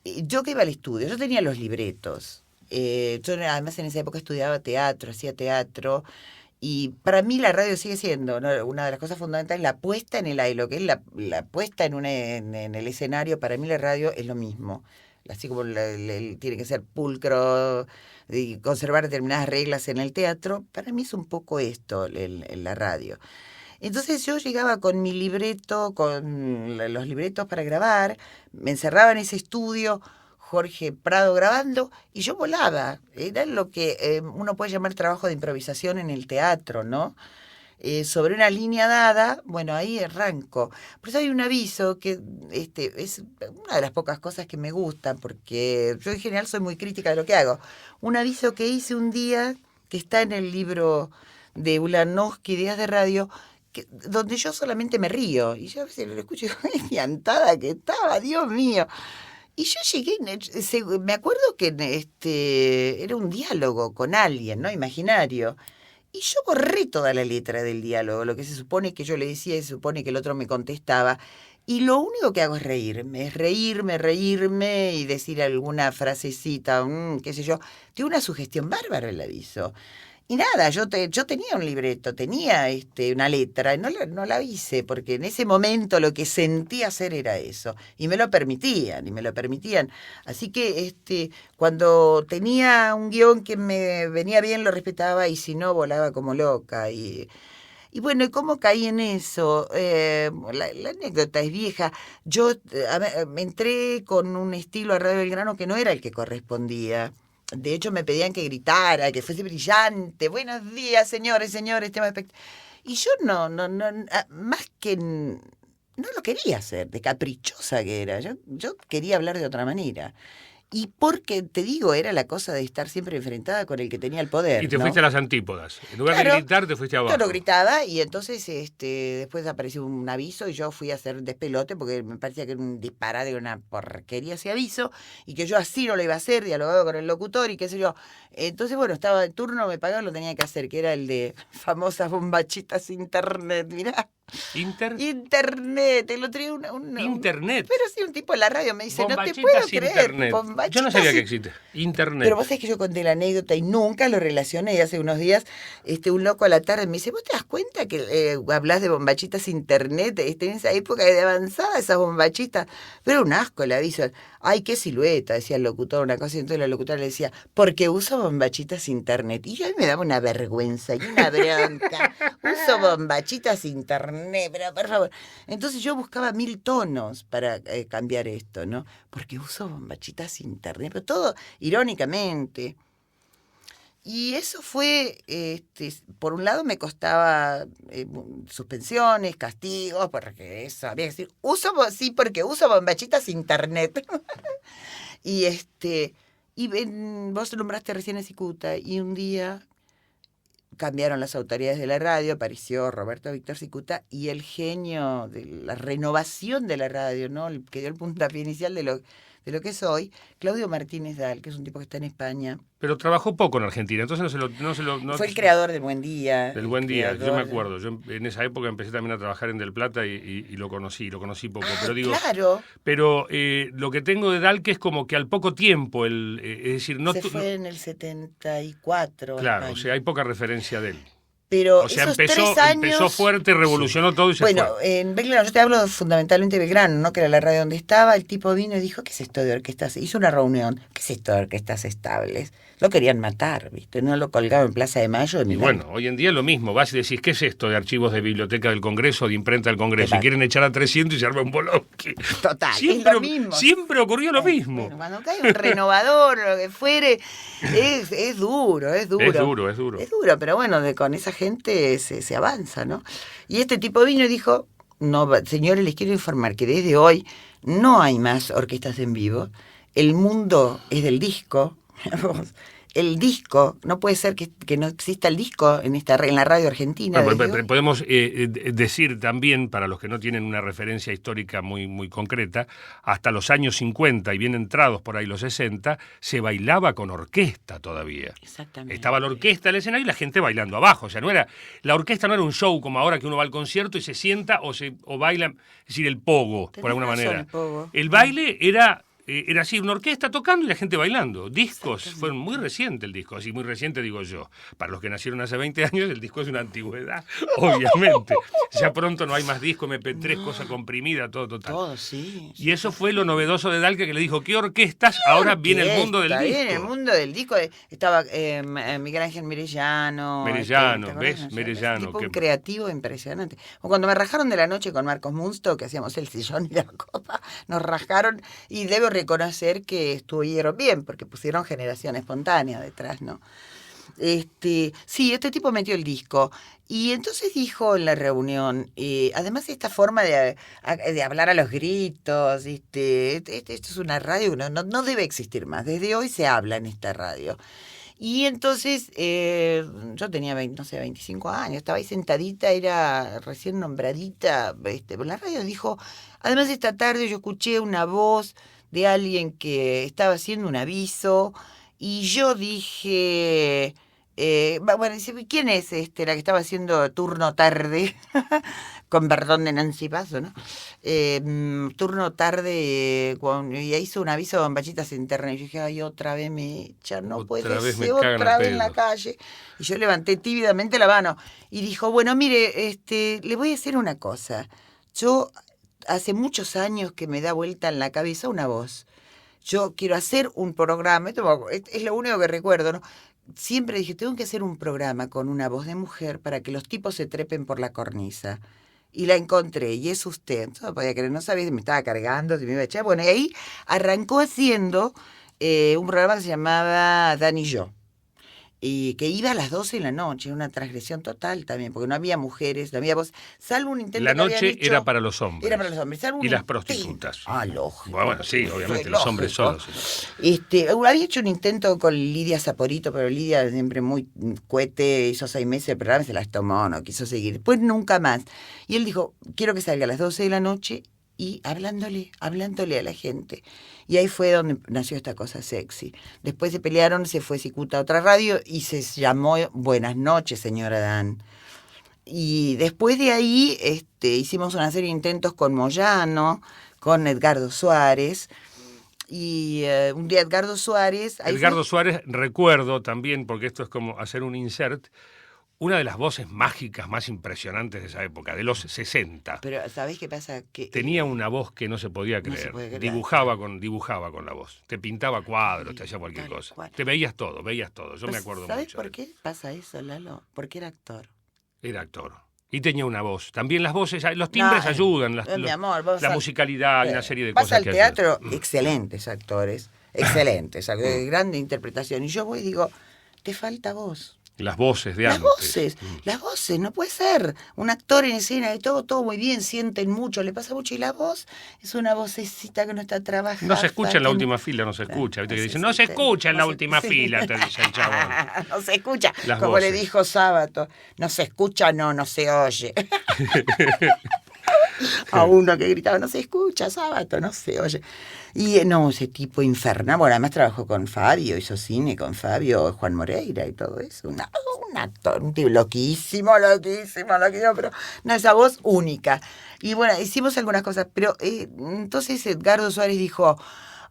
Yo que iba al estudio, yo tenía los libretos. Yo además en esa época estudiaba teatro, hacía teatro. Y para mí la radio sigue siendo, ¿no?, una de las cosas fundamentales, la puesta en el aire, lo que es la puesta en el escenario. Para mí la radio es lo mismo. Así como tiene que ser pulcro y conservar determinadas reglas en el teatro, para mí es un poco esto, la radio. Entonces yo llegaba con mi libreto, con los libretos para grabar, me encerraba en ese estudio, Jorge Prado grabando, y yo volaba. Era lo que uno puede llamar trabajo de improvisación en el teatro, ¿no? Sobre una línea dada, bueno, ahí arranco. Por eso hay un aviso que es una de las pocas cosas que me gustan, porque yo en general soy muy crítica de lo que hago. Un aviso que hice un día, que está en el libro de Ulanowski, Días de Radio, donde yo solamente me río. Y yo a veces lo escucho y digo, ¡ay, piantada que estaba, Dios mío! Y yo llegué, me acuerdo que era un diálogo con alguien, ¿no?, imaginario. Y yo borré toda la letra del diálogo, lo que se supone que yo le decía y se supone que el otro me contestaba. Y lo único que hago es reírme y decir alguna frasecita, qué sé yo. Tiene una sugestión bárbara el aviso. Y nada, yo tenía un libreto, tenía una letra, y no la hice, porque en ese momento lo que sentía hacer era eso. Y me lo permitían. Así que cuando tenía un guión que me venía bien, lo respetaba, y si no, volaba como loca. Y bueno, ¿y cómo caí en eso? La anécdota es vieja. Yo me entré con un estilo a Radio Belgrano que no era el que correspondía. De hecho, me pedían que gritara, que fuese brillante. Buenos días, señores, tema y yo más que no lo quería hacer, de caprichosa que era. Yo quería hablar de otra manera. Y porque, te digo, era la cosa de estar siempre enfrentada con el que tenía el poder. Y te fuiste a las antípodas. En lugar de gritar, te fuiste abajo. Yo lo gritaba y entonces después apareció un aviso y yo fui a hacer despelote porque me parecía que era un disparate, una porquería ese aviso y que yo así no lo iba a hacer, dialogaba con el locutor y qué sé yo. Entonces, bueno, estaba de turno, me pagaban, lo tenía que hacer, que era el de famosas bombachitas internet, mirá. Internet, el otro día Internet. Pero sí, un tipo en la radio me dice, no te puedo creer. Yo no sabía que existe. Internet. Pero vos sabés que yo conté la anécdota y nunca lo relacioné. Y hace unos días, un loco a la tarde me dice, ¿vos te das cuenta que hablás de bombachitas internet? En esa época de avanzada esas bombachitas. Pero un asco el aviso. Ay, qué silueta, decía el locutor, una cosa. Y entonces la locutora le decía, porque uso bombachitas internet. Y yo a mí me daba una vergüenza y una bronca. Uso bombachitas internet, pero por favor. Entonces yo buscaba 1000 tonos para cambiar esto, ¿no? Porque uso bombachitas internet, pero todo irónicamente. Y eso fue, por un lado me costaba suspensiones, castigos, porque eso había que decir, porque uso bombachitas internet. y vos nombraste recién a Cicuta, y un día cambiaron las autoridades de la radio, apareció Roberto Víctor Cicuta, y el genio de la renovación de la radio, ¿no? El que dio el puntapié inicial de lo que es hoy, Claudio Martínez Dahl, que es un tipo que está en España. Pero trabajó poco en Argentina, entonces Fue el creador del Buen Día. Del Buen Día, yo me acuerdo. Yo en esa época empecé también a trabajar en Del Plata y lo conocí poco. Pero digo, claro. Pero lo que tengo de Dahl que es como que al poco tiempo, es decir, no... Se fue en el 74. Claro, o sea, hay poca referencia de él. Pero o sea, esos empezó 3 años... empezó fuerte, revolucionó todo y se fue. Bueno, en Belgrano, yo te hablo fundamentalmente de Belgrano, ¿no? Que era la radio donde estaba, el tipo vino y dijo, ¿qué es esto de orquestas? Hizo una reunión, ¿qué es esto de orquestas estables? Lo querían matar, ¿viste? No lo colgaban en Plaza de Mayo. Y bueno, hoy en día lo mismo, vas y decís, ¿qué es esto de archivos de biblioteca del Congreso, de imprenta del Congreso? Total. Y quieren echar a 300 y se arma un bolonqui. Total, siempre, es lo mismo. Siempre ocurrió lo mismo. Bueno, cuando cae un renovador o lo que fuere, es duro. Es duro. Es duro, pero bueno, con esa gente se avanza, ¿no? Y este tipo vino y dijo, no, señores, les quiero informar que desde hoy no hay más orquestas en vivo, el mundo es del disco. El disco, no puede ser que no exista el disco en la radio argentina. Bueno, podemos decir también, para los que no tienen una referencia histórica muy, muy concreta, hasta los años 50 y bien entrados por ahí los 60, se bailaba con orquesta todavía. Exactamente. Estaba la orquesta en el escenario y la gente bailando abajo. O sea, la orquesta no era un show como ahora que uno va al concierto y se sienta o baila, es decir, el pogo, por alguna manera. El baile era así, una orquesta tocando y la gente bailando. Discos, fueron muy recientes el disco, así muy reciente digo yo. Para los que nacieron hace 20 años, el disco es una antigüedad, obviamente. Ya pronto no hay más disco, MP3, cosa comprimida, todo total. Todo, sí. Y eso fue lo novedoso de Dahl, que le dijo, ¿qué orquestas? Ahora viene el mundo del disco. Viene el mundo del disco. Estaba Miguel Ángel Merellano. ¿Ves? Merellano. Un creativo impresionante. O cuando me rajaron de la noche con Marcos Munsto, que hacíamos el sillón y la copa, nos rajaron y debo reconocer que estuvieron bien, porque pusieron Generación Espontánea detrás, ¿no? Sí, este tipo metió el disco. Y entonces dijo en la reunión, además esta forma de hablar a los gritos, esto es una radio que no debe existir más. Desde hoy se habla en esta radio. Y entonces yo tenía 25 años, estaba ahí sentadita, era recién nombradita por la radio. Dijo, además esta tarde yo escuché una voz de alguien que estaba haciendo un aviso y yo dije, Bueno, dice, ¿quién es la que estaba haciendo turno tarde? Con perdón de Nancy Paso, ¿no? Turno tarde, y hizo un aviso con bachitas internas. Y yo dije, ay, otra vez me echan, no puede ser, otra vez en la calle. Y yo levanté tímidamente la mano y dijo, bueno, mire, le voy a decir una cosa. Yo hace muchos años que me da vuelta en la cabeza una voz. Yo quiero hacer un programa, es lo único que recuerdo, ¿no? Siempre dije, tengo que hacer un programa con una voz de mujer para que los tipos se trepen por la cornisa. Y la encontré, y es usted. No podía creer, no sabía si me estaba cargando, si me iba a echar. Bueno, y ahí arrancó haciendo un programa que se llamaba Dan y yo. Y que iba a las 12 de la noche, una transgresión total también, porque no había mujeres, no había voz, salvo un intento la que habían noche hecho, era para los hombres. Era para los hombres. Y las prostitutas. Lógico. Bueno, sí, obviamente, los hombres solos. Había hecho un intento con Lidia Saporito, pero Lidia siempre muy cohete, hizo 6 meses de programa, se las tomó, no quiso seguir. Después nunca más. Y él dijo, quiero que salga a las 12 de la noche y hablándole a la gente. Y ahí fue donde nació esta cosa sexy. Después se pelearon, se fue Cicuta a otra radio y se llamó Buenas noches, señora Dan. Y después de ahí hicimos una serie de intentos con Moyano, con Edgardo Suárez. Y un día Edgardo Suárez... Suárez, recuerdo también, porque esto es como hacer un insert, una de las voces mágicas más impresionantes de esa época, de los 60. Pero ¿sabés qué pasa? Que tenía una voz que no se podía creer. Dibujaba con la voz. Te pintaba cuadros, te hacía cualquier cosa. Te veías todo. Yo me acuerdo mucho. ¿Sabés por qué pasa eso, Lalo? Porque era actor. Era actor. Y tenía una voz. También las voces, los timbres ayudan. Mi amor, la musicalidad y una serie de vas cosas. Vas al teatro, excelentes actores. Excelentes, grande interpretación. Y yo voy y digo, te falta voz. Las voces de antes. Las voces, no puede ser. Un actor en escena y todo muy bien, sienten mucho, le pasa mucho. Y la voz es una vocecita que no está trabajando. No se escucha en la última fila, no se escucha. ¿Viste? Que dicen, no se escucha en la última fila, te dice el chabón. No se escucha. Las como voces. Le dijo Sábato, no se escucha, no se oye. A uno que gritaba, no se escucha, Sábato, no se oye. Y no, ese tipo infernal. Bueno, además trabajó con Fabio, hizo cine con Fabio, Juan Moreira y todo eso. Un actor, un tipo loquísimo, pero no, esa voz única. Y bueno, hicimos algunas cosas, pero entonces Edgardo Suárez dijo,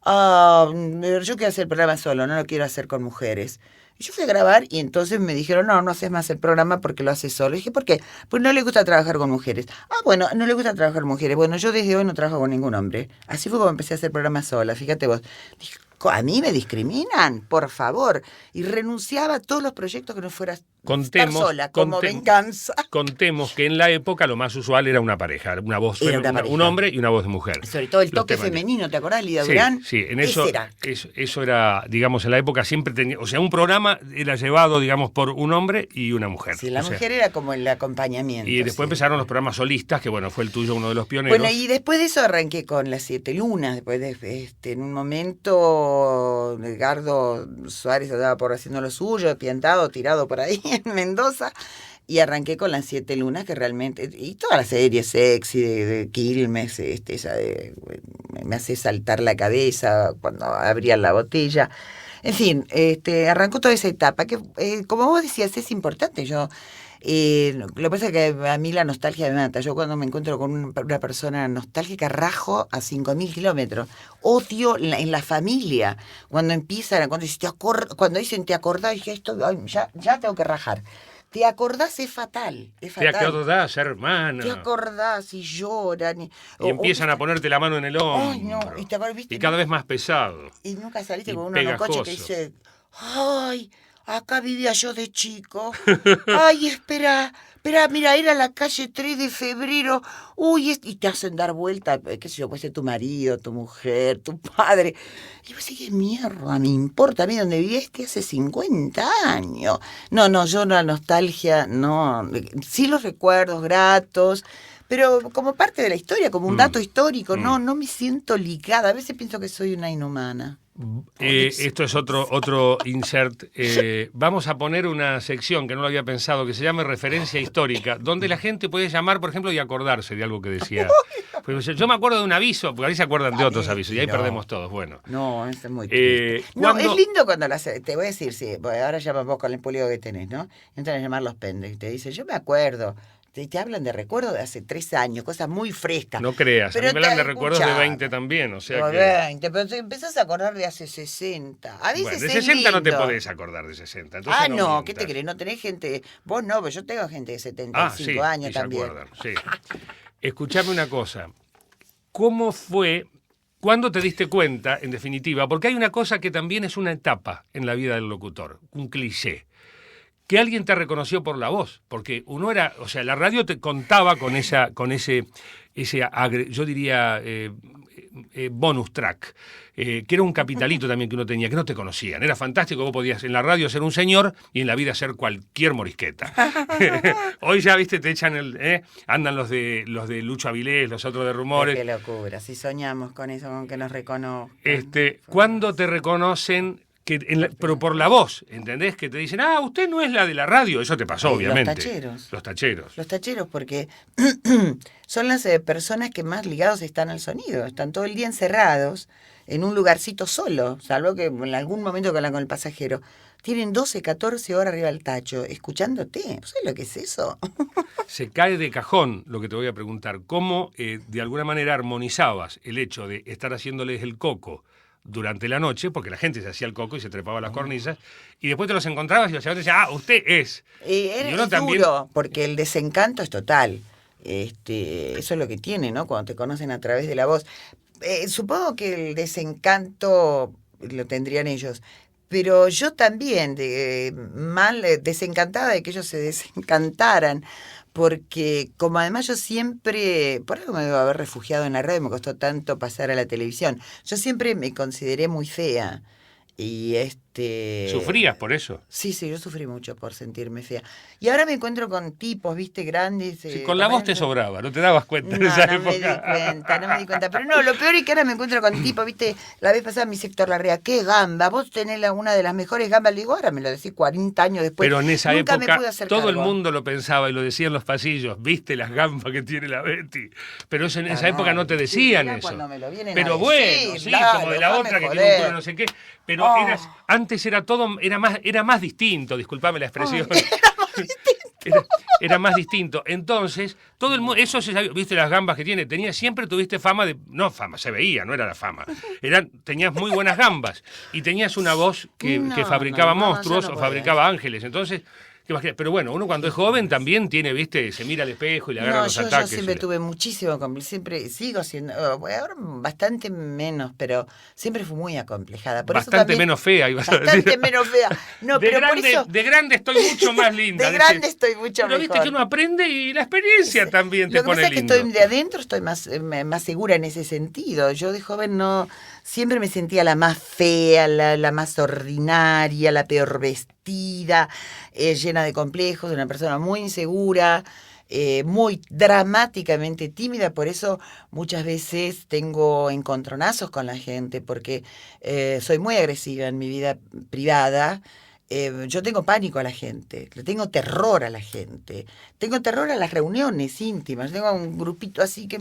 yo quiero hacer el programa solo, no lo quiero hacer con mujeres. Y yo fui a grabar y entonces me dijeron, no haces más el programa porque lo haces solo. Y dije, ¿por qué? Pues no le gusta trabajar con mujeres. Bueno, no le gusta trabajar con mujeres. Bueno, yo desde hoy no trabajo con ningún hombre. Así fue como empecé a hacer programas sola, fíjate vos. Dije, ¿a mí me discriminan? Por favor. Y renunciaba a todos los proyectos que no fuera estar sola, como venganza. Contemos que en la época lo más usual era una pareja, una voz, un hombre y una voz de mujer. Sobre todo el toque femenino, ¿te acordás, Lidia Durán? Sí, en eso era, digamos, en la época siempre tenía, o sea, un programa era llevado, digamos, por un hombre y una mujer. Sí, la mujer era como el acompañamiento. Y después empezaron los programas solistas, que bueno, fue el tuyo uno de los pioneros. Bueno, y después de eso arranqué con Las Siete Lunas, después de, en un momento Edgardo Suárez estaba por haciendo lo suyo, piantado, tirado por ahí en Mendoza, y arranqué con Las Siete Lunas, que realmente, y toda la serie sexy de Quilmes, esa de me hace saltar la cabeza cuando abrían la botella. En fin, arrancó toda esa etapa, que como vos decías, es importante. Lo que pasa es que a mí la nostalgia me mata. Yo cuando me encuentro con una persona nostálgica rajo a 5.000 kilómetros. Odio en la familia. Cuando empiezan, cuando dicen te acordás, dije, esto ya tengo que rajar. ¿Te acordás? Es fatal. ¿Te acordás, hermana? ¿Te acordás? Y lloran. Y empiezan a ponerte la mano en el hombro. Ay, no. Y cada vez más pesado. Y nunca saliste con uno en un coche que dice, ay, acá vivía yo de chico. Ay, espera, mira, era la calle 3 de febrero. Uy, y te hacen dar vuelta, qué sé yo, puede ser tu marido, tu mujer, tu padre. Y vos decís, qué mierda, me importa a mí donde viviste hace 50 años. No, yo la nostalgia, no. Sí los recuerdos gratos, pero como parte de la historia, como un dato histórico, no me siento ligada. A veces pienso que soy una inhumana. Esto es otro insert. Vamos a poner una sección que no lo había pensado, que se llame Referencia Histórica, donde la gente puede llamar, por ejemplo, y acordarse de algo que decía Pues yo me acuerdo de un aviso, porque ahí se acuerdan de otros avisos, y ahí no. perdemos todos. Bueno. No, eso es muy triste. No, cuando- es lindo cuando te voy a decir, sí, porque ahora llamas vos con el público que tenés, ¿no? Entran a llamar los pendes y te dicen, yo me acuerdo. Te hablan de recuerdos de hace 3 años, cosas muy frescas. No creas, Pero a mí me hablan de te- recuerdos de escuchá, 20 también, o sea No, que... 20, pero te empezás a acordar de hace 60. A veces Bueno, de es 60 no te lindo. podés acordar de 60. Entonces Ah, no, ¿qué mientas. te crees? No tenés gente. Vos no, pero yo tengo gente de 75 Ah, sí, años y se también. acuerdan, sí. Escuchame una cosa. ¿Cómo fue, cuándo te diste cuenta, en definitiva? Porque hay una cosa que también es una etapa en la vida del locutor, un cliché. Que alguien te reconoció por la voz, porque uno era, o sea, la radio te contaba con ese yo diría, bonus track, que era un capitalito también que uno tenía, que no te conocían. Era fantástico, vos podías en la radio ser un señor y en la vida ser cualquier morisqueta. Hoy ya, viste, te echan andan los de Lucho Avilés, los otros de Rumores. Qué locura, si soñamos con eso, con que nos reconozcan. ¿Cuándo te reconocen? Pero por la voz, ¿entendés? Que te dicen, usted no es la de la radio. Eso te pasó, obviamente. Los tacheros. Los tacheros. Los tacheros, porque son las personas que más ligados están al sonido. Están todo el día encerrados en un lugarcito solo, salvo que en algún momento con el pasajero. Tienen 12, 14 horas arriba del tacho, escuchándote. ¿Sabes lo que es eso? Se cae de cajón lo que te voy a preguntar. ¿Cómo, de alguna manera, armonizabas el hecho de estar haciéndoles el coco durante la noche, porque la gente se hacía el coco y se trepaba a las cornisas, y después te los encontrabas y los chavales decían, usted es. Y uno es también... duro, porque el desencanto es total. Eso es lo que tiene, ¿no? Cuando te conocen a través de la voz. Supongo que el desencanto lo tendrían ellos, pero yo también, desencantada de que ellos se desencantaran, porque como además yo siempre, por algo me debo haber refugiado en la radio, me costó tanto pasar a la televisión, yo siempre me consideré muy fea. Y ¿Sufrías por eso? Sí, yo sufrí mucho por sentirme fea. Y ahora me encuentro con tipos, viste, grandes. Sí, con la voz te sobraba, no te dabas cuenta de No, esa no época. no me di cuenta. Pero no, lo peor es que ahora me encuentro con tipos, viste, la vez pasada mi sector Larrea, qué gamba, vos tenés una de las mejores gambas. Le digo, ahora me lo decís 40 años después. Pero en esa Nunca me época pude hacer todo el cargo. mundo lo pensaba y lo decía en los pasillos, viste las gambas que tiene la Betty. Pero en esa época no te decían mirá eso. cuando me lo vienen Pero a bueno, decir, sí, dale, como de la déjame otra que tiene joder. un culo no sé qué. Pero antes era todo, era más distinto, disculpame la expresión. Era más distinto. Entonces, todo el mundo, eso se sabía, viste las gambas que tiene, siempre tuviste fama de, no fama, se veía, no era la fama. Tenías muy buenas gambas y tenías una voz que fabricaba monstruos yo no o podía. fabricaba ángeles. Entonces, ¿qué más querés? Pero bueno, uno cuando es joven también tiene, viste, se mira al espejo y le agarran los yo ataques. siempre tuve muchísimo complejo, siempre sigo siendo, ahora bastante menos, pero siempre fui muy acomplejada. Por eso Bastante también- menos fea, ibas a decir. Bastante menos fea. No, de, pero grande, por eso, de grande estoy mucho más linda. de grande estoy mucho pero mejor. viste que uno aprende y la experiencia también te Lo que pone pasa es que lindo. estoy de adentro, estoy más segura en ese sentido. Yo de joven siempre me sentía la más fea, la más ordinaria, la peor vestida, llena de complejos, una persona muy insegura, muy dramáticamente tímida. Por eso muchas veces tengo encontronazos con la gente, porque soy muy agresiva en mi vida privada. Yo tengo pánico a la gente, le tengo terror a la gente, tengo terror a las reuniones íntimas, tengo un grupito así que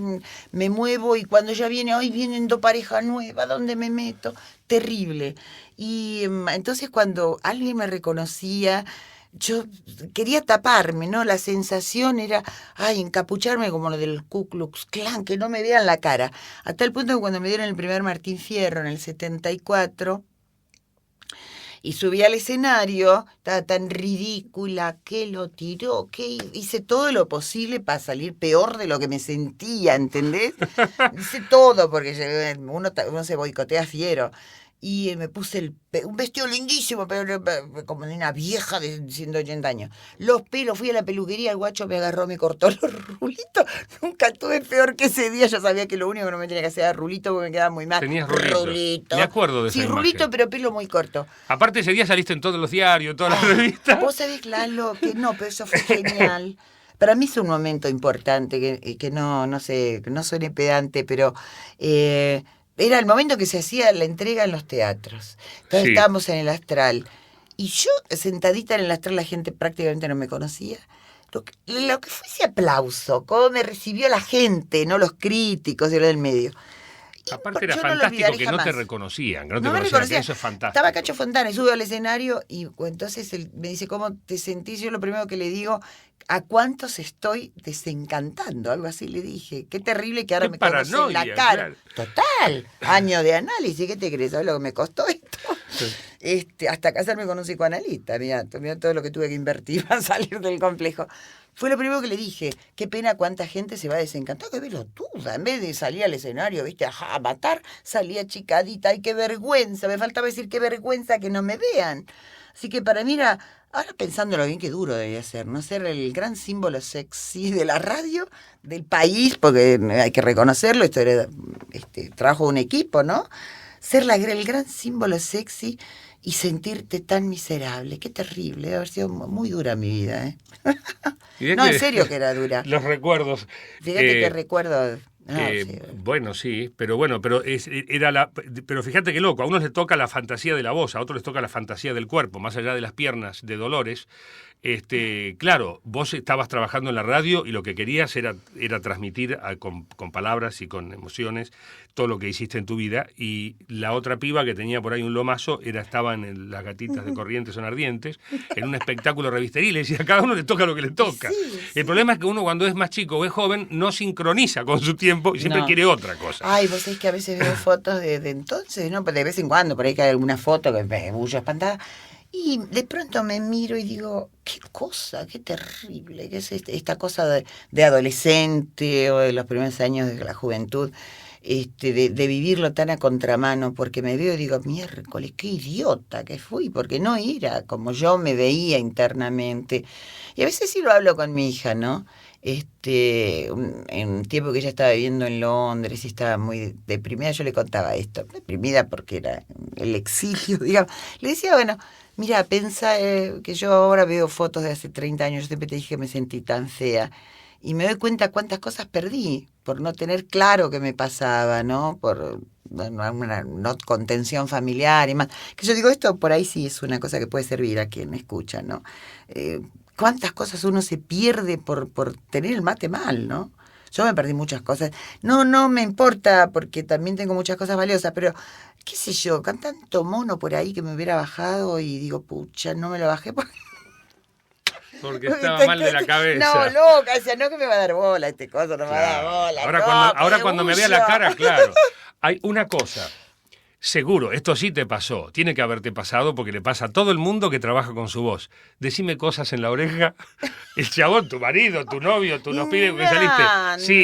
me muevo y cuando ya viene, hoy vienen 2 parejas nuevas, ¿dónde me meto? Terrible. Y entonces cuando alguien me reconocía, yo quería taparme, ¿no? La sensación era, encapucharme como lo del Ku Klux Klan, que no me vean la cara. A tal punto que cuando me dieron el primer Martín Fierro en el 74... y subí al escenario, estaba tan ridícula, que lo tiró, que hice todo lo posible para salir peor de lo que me sentía, ¿entendés? Hice todo, porque uno se boicotea fiero. Y me puse un vestido lindísimo, pero como de una vieja de 180 años. Los pelos, fui a la peluquería, el guacho me agarró, me cortó los rulitos. Nunca tuve peor que ese día. Yo sabía que lo único que no me tenía que hacer era rulito porque me quedaba muy mal. Tenías rulitos. Me acuerdo de esa Sí, imagen. rulito, pero pelo muy corto. Aparte ese día saliste en todos los diarios, en todas las revistas. Vos sabés, Lalo, que no, pero eso fue genial. Para mí es un momento importante, que no sé, que no suene pedante, pero... era el momento que se hacía la entrega en los teatros. Entonces estábamos en el Astral. Y yo, sentadita en el Astral, la gente prácticamente no me conocía. lo que fue ese aplauso, cómo me recibió la gente, no los críticos y lo del medio. Aparte era yo no lo fantástico olvidaré que no te jamás. reconocían, que no te No me conocían, reconocía. eso es fantástico. Estaba Cacho Fontana y sube al escenario y entonces él me dice, ¿cómo te sentís? Yo lo primero que le digo, ¿a cuántos estoy desencantando? Algo así le dije. Qué terrible que ahora Qué me conocen la paranoia, cara. claro. Total. Año de análisis. ¿Qué te crees? ¿Sabes lo que me costó esto? Hasta casarme con un psicoanalista. Mirá todo lo que tuve que invertir para salir del complejo. Fue lo primero que le dije. Qué pena cuánta gente se va a desencantar. Qué pelotuda. En vez de salir al escenario, viste, a matar, salía chicadita. Ay, qué vergüenza. Me faltaba decir qué vergüenza que no me vean. Así que para mí era, ahora pensándolo bien, qué duro debía ser, ¿no? Ser el gran símbolo sexy de la radio, del país, porque hay que reconocerlo, esto era trabajo de un equipo, ¿no? Ser el gran símbolo sexy y sentirte tan miserable. Qué terrible, debe haber sido muy dura mi vida, ¿eh? No, en serio que era dura. Los recuerdos. Fíjate que recuerdo... sí. Bueno, sí, pero pero fíjate qué loco, a unos les toca la fantasía de la voz, a otros les toca la fantasía del cuerpo, más allá de las piernas de Dolores. Claro, vos estabas trabajando en la radio y lo que querías era transmitir con palabras y con emociones todo lo que hiciste en tu vida, y la otra piba que tenía por ahí un lomazo estaba en Las gatitas de Corrientes son ardientes, en un espectáculo revisteril, y decía, a cada uno le toca lo que le toca. Sí. El problema es que uno cuando es más chico o es joven no sincroniza con su tiempo y siempre quiere otra cosa. Ay, vos sabés que a veces veo fotos de entonces, ¿no? De vez en cuando, por ahí que hay alguna foto que me bullo espantada. Y de pronto me miro y digo, qué cosa, qué terrible, qué es esta cosa de adolescente o de los primeros años de la juventud, de vivirlo tan a contramano, porque me veo y digo, miércoles, qué idiota que fui, porque no era como yo me veía internamente. Y a veces sí lo hablo con mi hija, ¿no? En un tiempo que ella estaba viviendo en Londres y estaba muy deprimida, yo le contaba esto, deprimida porque era el exilio, digamos. Le decía, bueno, mira, pensa que yo ahora veo fotos de hace 30 años, yo siempre te dije que me sentí tan fea, y me doy cuenta cuántas cosas perdí por no tener claro qué me pasaba, ¿no? Por una no contención familiar y más. Que yo digo, esto por ahí sí es una cosa que puede servir a quien escucha, ¿no? Cuántas cosas uno se pierde por tener el mate mal, ¿no? Yo me perdí muchas cosas. No me importa porque también tengo muchas cosas valiosas, pero qué sé yo, con tanto mono por ahí que me hubiera bajado y digo, pucha, no me lo bajé porque estaba mal de la cabeza. No, loca, decía, no que me va a dar bola este coso, no me va a dar bola. Ahora cuando me vea la cara, claro. Hay una cosa. Seguro, esto sí te pasó, tiene que haberte pasado porque le pasa a todo el mundo que trabaja con su voz. Decime cosas en la oreja, el chabón, tu marido, tu novio, tú nos pides que saliste.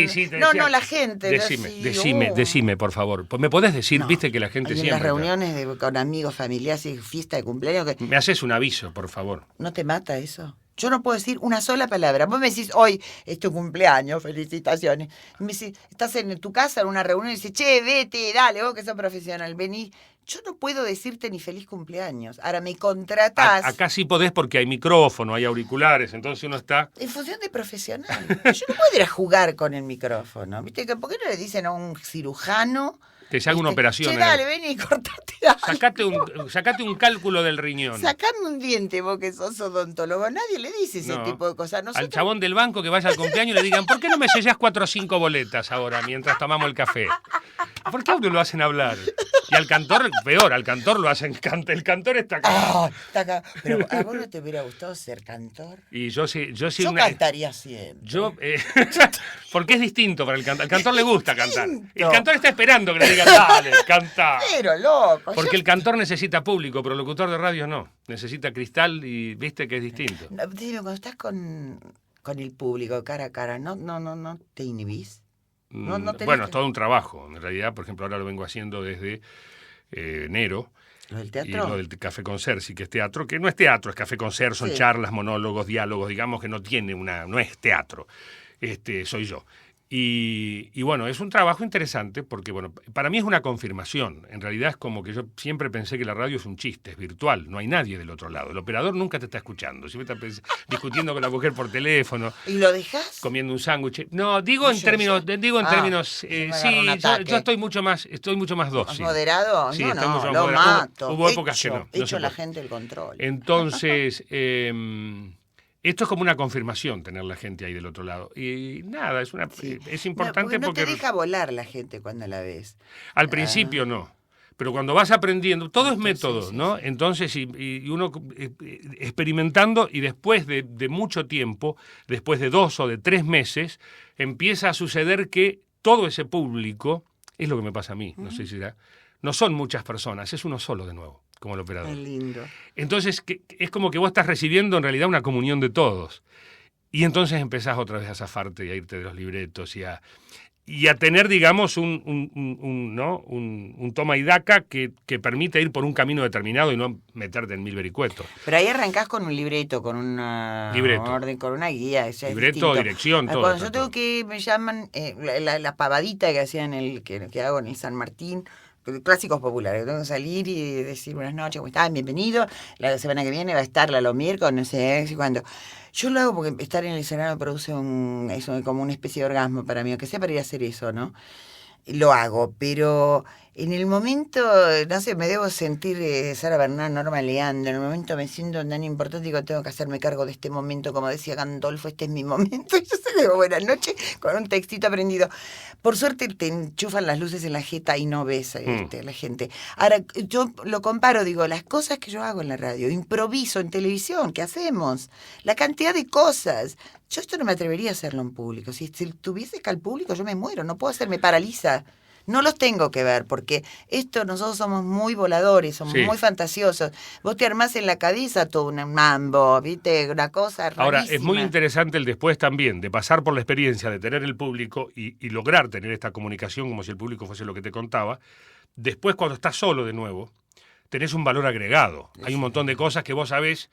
Sí, te decía. No, la gente. Decime, por favor. Pues me podés decir, viste que la gente en siempre... las reuniones con amigos, familiares, fiesta de cumpleaños... Me haces un aviso, por favor. ¿No te mata eso? Yo no puedo decir una sola palabra. Vos me decís, hoy es tu cumpleaños, felicitaciones. Y me decís, estás en tu casa en una reunión y dices, che, vete, dale, vos que sos profesional, vení. Yo no puedo decirte ni feliz cumpleaños. Ahora me contratás. Acá sí podés porque hay micrófono, hay auriculares, entonces uno está... En función de profesional. Yo no puedo ir a jugar con el micrófono. ¿Viste? ¿Por qué no le dicen a un cirujano... que se haga una operación? Che, dale, ven y cortate algo. Sacate un cálculo del riñón. Sacame un diente, vos que sos odontólogo. Nadie le dice ese tipo de cosas. Al chabón del banco que vaya al cumpleaños le digan, ¿por qué no me sellás 4 o 5 boletas ahora mientras tomamos el café? ¿Por qué a uno lo hacen hablar? Y al cantor, peor, al cantor lo hacen cantar. El cantor está acá. Está acá. Pero ¿a vos no te hubiera gustado ser cantor? Y yo cantaría siempre. Porque es distinto para el cantor. Al cantor le gusta cantar. El cantor está esperando que le digan, dale, canta. Pero loco. Porque el cantor necesita público, pero el locutor de radio no. Necesita cristal y viste que es distinto. Dime, cuando estás con el público cara a cara, ¿no te inhibís? Bueno, es todo un trabajo. En realidad, por ejemplo, ahora lo vengo haciendo desde enero. ¿Lo del teatro? Y lo del Café Concert, sí que es teatro, que no es teatro, es Café Concert, son charlas, monólogos, diálogos, digamos que no es teatro. Soy yo. Y bueno, es un trabajo interesante porque, bueno, para mí es una confirmación. En realidad es como que yo siempre pensé que la radio es un chiste, es virtual, no hay nadie del otro lado. El operador nunca te está escuchando, siempre está discutiendo con la mujer por teléfono. ¿Y lo dejas? Comiendo un sándwich. No, digo en términos, sí, yo estoy mucho más dócil. ¿Moderado? Sí, no, lo mato. Hubo épocas que no. Hecho la gente el control. Entonces, esto es como una confirmación tener la gente ahí del otro lado. Y nada, es importante no porque te deja volar la gente cuando la ves. al principio no. Pero cuando vas aprendiendo, todo es Entonces, método, sí, ¿no? sí. Entonces, y uno experimentando y después de mucho tiempo, después de 2 o de 3 meses, empieza a suceder que todo ese público, es lo que me pasa a mí, no sé si será, no son muchas personas, es uno solo de nuevo, como el operador. Qué lindo. Entonces, es como que vos estás recibiendo en realidad una comunión de todos. Y entonces empezás otra vez a zafarte y a irte de los libretos y a tener, digamos, un toma y daca que permite ir por un camino determinado y no meterte en mil vericuetos. Pero ahí arrancás con un libreto, con una Libreto. orden, con una guía. O sea, es Libreto, distinto. dirección, todo. Cuando yo está tengo todo. que, me llaman, la pavadita que hacía que hago en el San Martín, clásicos populares. Tengo que salir y decir buenas noches, ¿cómo están? Bienvenido. La semana que viene va a estar la miércoles, no sé cuándo. Yo lo hago porque estar en el escenario me produce como una especie de orgasmo para mí, aunque sea para ir a hacer eso, ¿no? Lo hago, pero en el momento, no sé, me debo sentir Sara Bernard, Norma Leandro, en el momento me siento tan importante, digo, tengo que hacerme cargo de este momento, como decía Gandolfo, este es mi momento, y yo se le digo buenas noches con un textito aprendido. Por suerte te enchufan las luces en la jeta y no ves a la gente. Ahora, yo lo comparo, digo, las cosas que yo hago en la radio, improviso en televisión, ¿qué hacemos? La cantidad de cosas. Yo esto no me atrevería a hacerlo en público. Si tuviese que al público, yo me muero, no puedo hacer, me paraliza. No los tengo que ver, porque nosotros somos muy voladores, somos muy fantasiosos. Vos te armás en la cabeza todo un mambo, ¿viste? Una cosa rarísima. Ahora, es muy interesante el después también, de pasar por la experiencia de tener el público y lograr tener esta comunicación como si el público fuese lo que te contaba. Después, cuando estás solo de nuevo, tenés un valor agregado. Hay un montón de cosas que vos sabés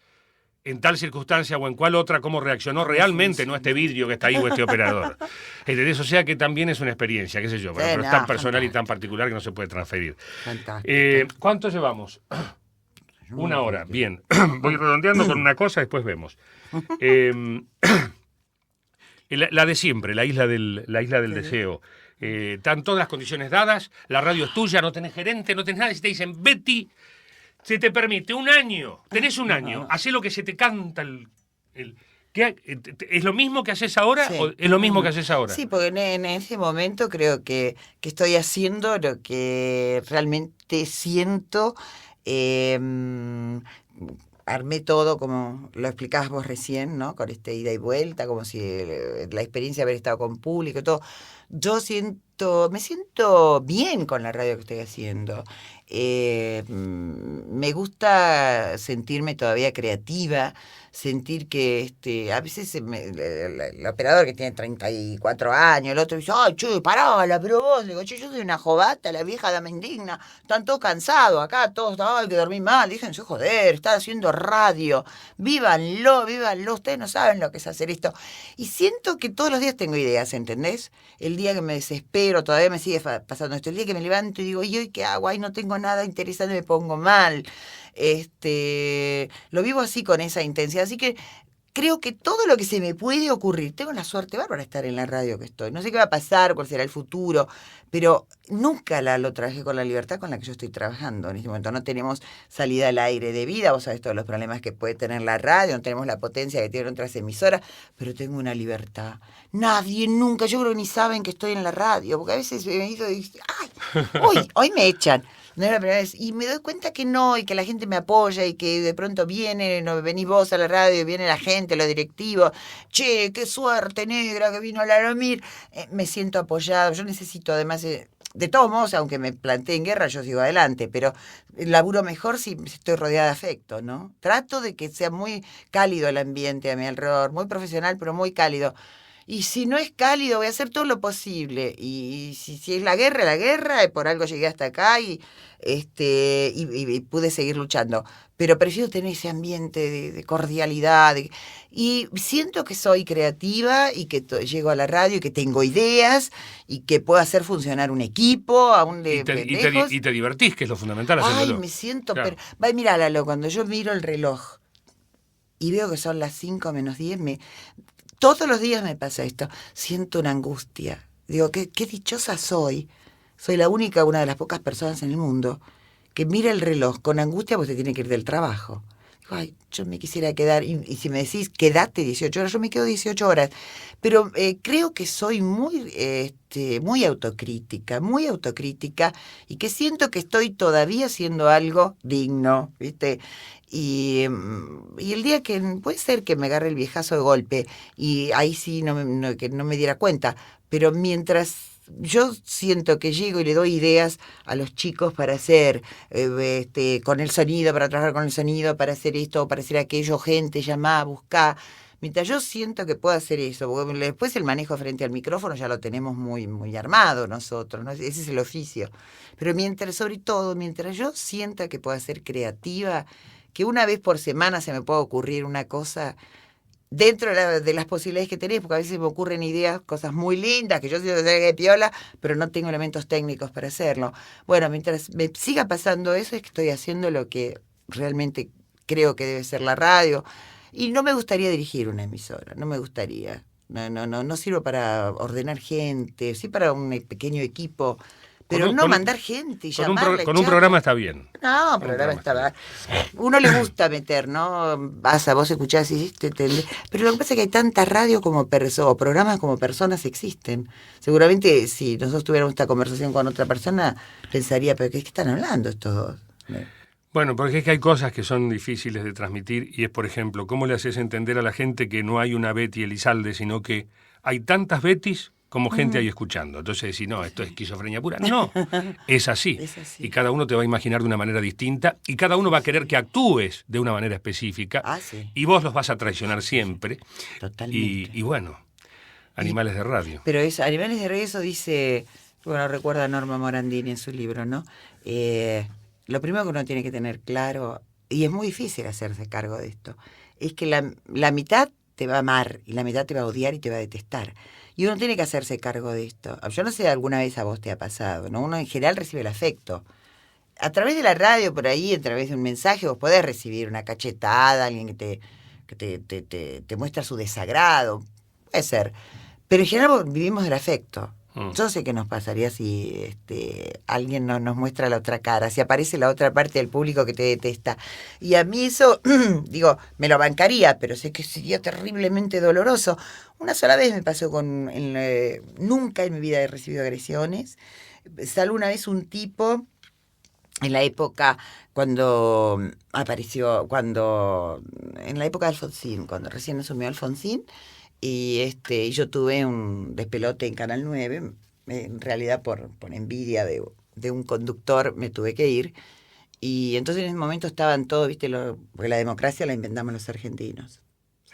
en tal circunstancia o en cual otra, cómo reaccionó realmente, no este vidrio que está ahí o este operador. ¿Entendés? O sea que también es una experiencia, qué sé yo, pero es tan personal y tan particular que no se puede transferir. ¿Cuánto llevamos? 1 hora, bien. Voy redondeando con una cosa, después vemos. La de siempre, la isla del deseo. Están todas las condiciones dadas, la radio es tuya, no tenés gerente, no tenés nada, y te dicen, Betty, se te permite 1 año, tenés 1 año, hacé lo que se te canta ¿es lo mismo que haces ahora o es lo mismo que haces ahora? Sí, porque en ese momento creo que estoy haciendo lo que realmente siento. Armé todo como lo explicabas vos recién, ¿no? Con ida y vuelta, como si la experiencia de haber estado con público, todo. Yo me siento bien con la radio que estoy haciendo. Me gusta sentirme todavía creativa, sentir que a veces el operador que tiene 34 años, el otro dice, ay, che, parala, pero vos, le digo, che, yo soy una jovata, la vieja dama indigna, están todos cansados acá, todos, ay, que dormí mal, déjense joder, están haciendo radio, vívanlo, ustedes no saben lo que es hacer esto. Y siento que todos los días tengo ideas, ¿entendés? El día que me desespero, todavía me sigue pasando esto, el día que me levanto y digo, ¿y hoy qué hago? Ay, no tengo nada interesante, me pongo mal. Lo vivo así con esa intensidad, así que creo que todo lo que se me puede ocurrir, tengo la suerte bárbara de estar en la radio que estoy, no sé qué va a pasar, cuál será el futuro, pero nunca lo trabajé con la libertad con la que yo estoy trabajando. En este momento no tenemos salida al aire de vida, vos sabés todos los problemas que puede tener la radio, no tenemos la potencia que tienen otras emisoras, pero tengo una libertad. Nadie nunca, yo creo que ni saben que estoy en la radio, porque a veces me he ido y digo, ay, hoy me echan. No es la primera vez. Y me doy cuenta que no, y que la gente me apoya, y que de pronto venís vos a la radio, y viene la gente, los directivos. Che, qué suerte negra que vino la Lomir. Me siento apoyado. Yo necesito, además, de todos modos, aunque me planteé en guerra, yo sigo adelante, pero laburo mejor si estoy rodeada de afecto, ¿no? Trato de que sea muy cálido el ambiente a mi alrededor, muy profesional, pero muy cálido. Y si no es cálido, voy a hacer todo lo posible. Y si es la guerra, y por algo llegué hasta acá y pude seguir luchando. Pero prefiero tener ese ambiente de cordialidad. Y siento que soy creativa y que llego a la radio y que tengo ideas y que puedo hacer funcionar un equipo, aún de pendejos. Y te divertís, que es lo fundamental. Ay, me siento... Claro. Mirá, Lalo, cuando yo miro el reloj y veo que son las 5 menos 10, todos los días me pasa esto. Siento una angustia. Digo, qué dichosa soy. Soy una de las pocas personas en el mundo que mira el reloj con angustia porque se tiene que ir del trabajo. Ay, yo me quisiera quedar, y si me decís quedate 18 horas, yo me quedo 18 horas, pero creo que soy muy autocrítica, y que siento que estoy todavía haciendo algo digno, ¿viste? Y el día que puede ser que me agarre el viejazo de golpe, y ahí sí que no me diera cuenta, pero mientras yo siento que llego y le doy ideas a los chicos para hacer con el sonido, para trabajar con el sonido, para hacer esto, para hacer aquello, gente, llamá, buscá. Mientras yo siento que puedo hacer eso, porque después el manejo frente al micrófono ya lo tenemos muy armado nosotros, ¿no? Ese es el oficio. Pero sobre todo, mientras yo sienta que puedo ser creativa, que una vez por semana se me pueda ocurrir una cosa dentro de las posibilidades que tenés, porque a veces me ocurren ideas, cosas muy lindas, que yo siento que piola, pero no tengo elementos técnicos para hacerlo. Bueno, mientras me siga pasando eso, es que estoy haciendo lo que realmente creo que debe ser la radio. Y no me gustaría dirigir una emisora, no me gustaría. No sirvo para ordenar gente, sí para un pequeño equipo, pero no mandar gente y llamarla. Con un programa está bien. No, un programa está bien. Uno le gusta meter, ¿no? Vos escuchás y pero lo que pasa es que hay tanta radio como o programas como personas existen. Seguramente si nosotros tuviéramos esta conversación con otra persona, pensaría, pero ¿qué están hablando estos dos? Bueno, porque es que hay cosas que son difíciles de transmitir y es, por ejemplo, ¿cómo le haces entender a la gente que no hay una Betty Elizalde, sino que hay tantas Bettys como gente ahí escuchando? Entonces decís, no, esto es esquizofrenia pura. No, es así. Es así. Y cada uno te va a imaginar de una manera distinta y cada uno va a querer que actúes de una manera específica. Sí. Y vos los vas a traicionar siempre. Totalmente. Y bueno, animales de radio. Pero Animales de radio, eso dice, bueno, recuerda a Norma Morandini en su libro, ¿no? Lo primero que uno tiene que tener claro, y es muy difícil hacerse cargo de esto, es que la mitad te va a amar y la mitad te va a odiar y te va a detestar. Y uno tiene que hacerse cargo de esto. Yo no sé si alguna vez a vos te ha pasado, ¿no? Uno en general recibe el afecto. A través de la radio, por ahí, a través de un mensaje, vos podés recibir una cachetada, alguien que te muestra su desagrado. Puede ser. Pero en general vivimos del afecto. Yo sé qué nos pasaría si alguien no nos muestra la otra cara, si aparece la otra parte del público que te detesta. Y a mí eso, digo, me lo bancaría, pero sé que sería terriblemente doloroso. Una sola vez me pasó nunca en mi vida he recibido agresiones, salvo una vez un tipo, en la época cuando en la época de Alfonsín, cuando recién asumió Alfonsín, y yo tuve un despelote en Canal 9, en realidad por envidia de un conductor me tuve que ir, y entonces en ese momento estaban todos, ¿viste? Porque la democracia la inventamos los argentinos.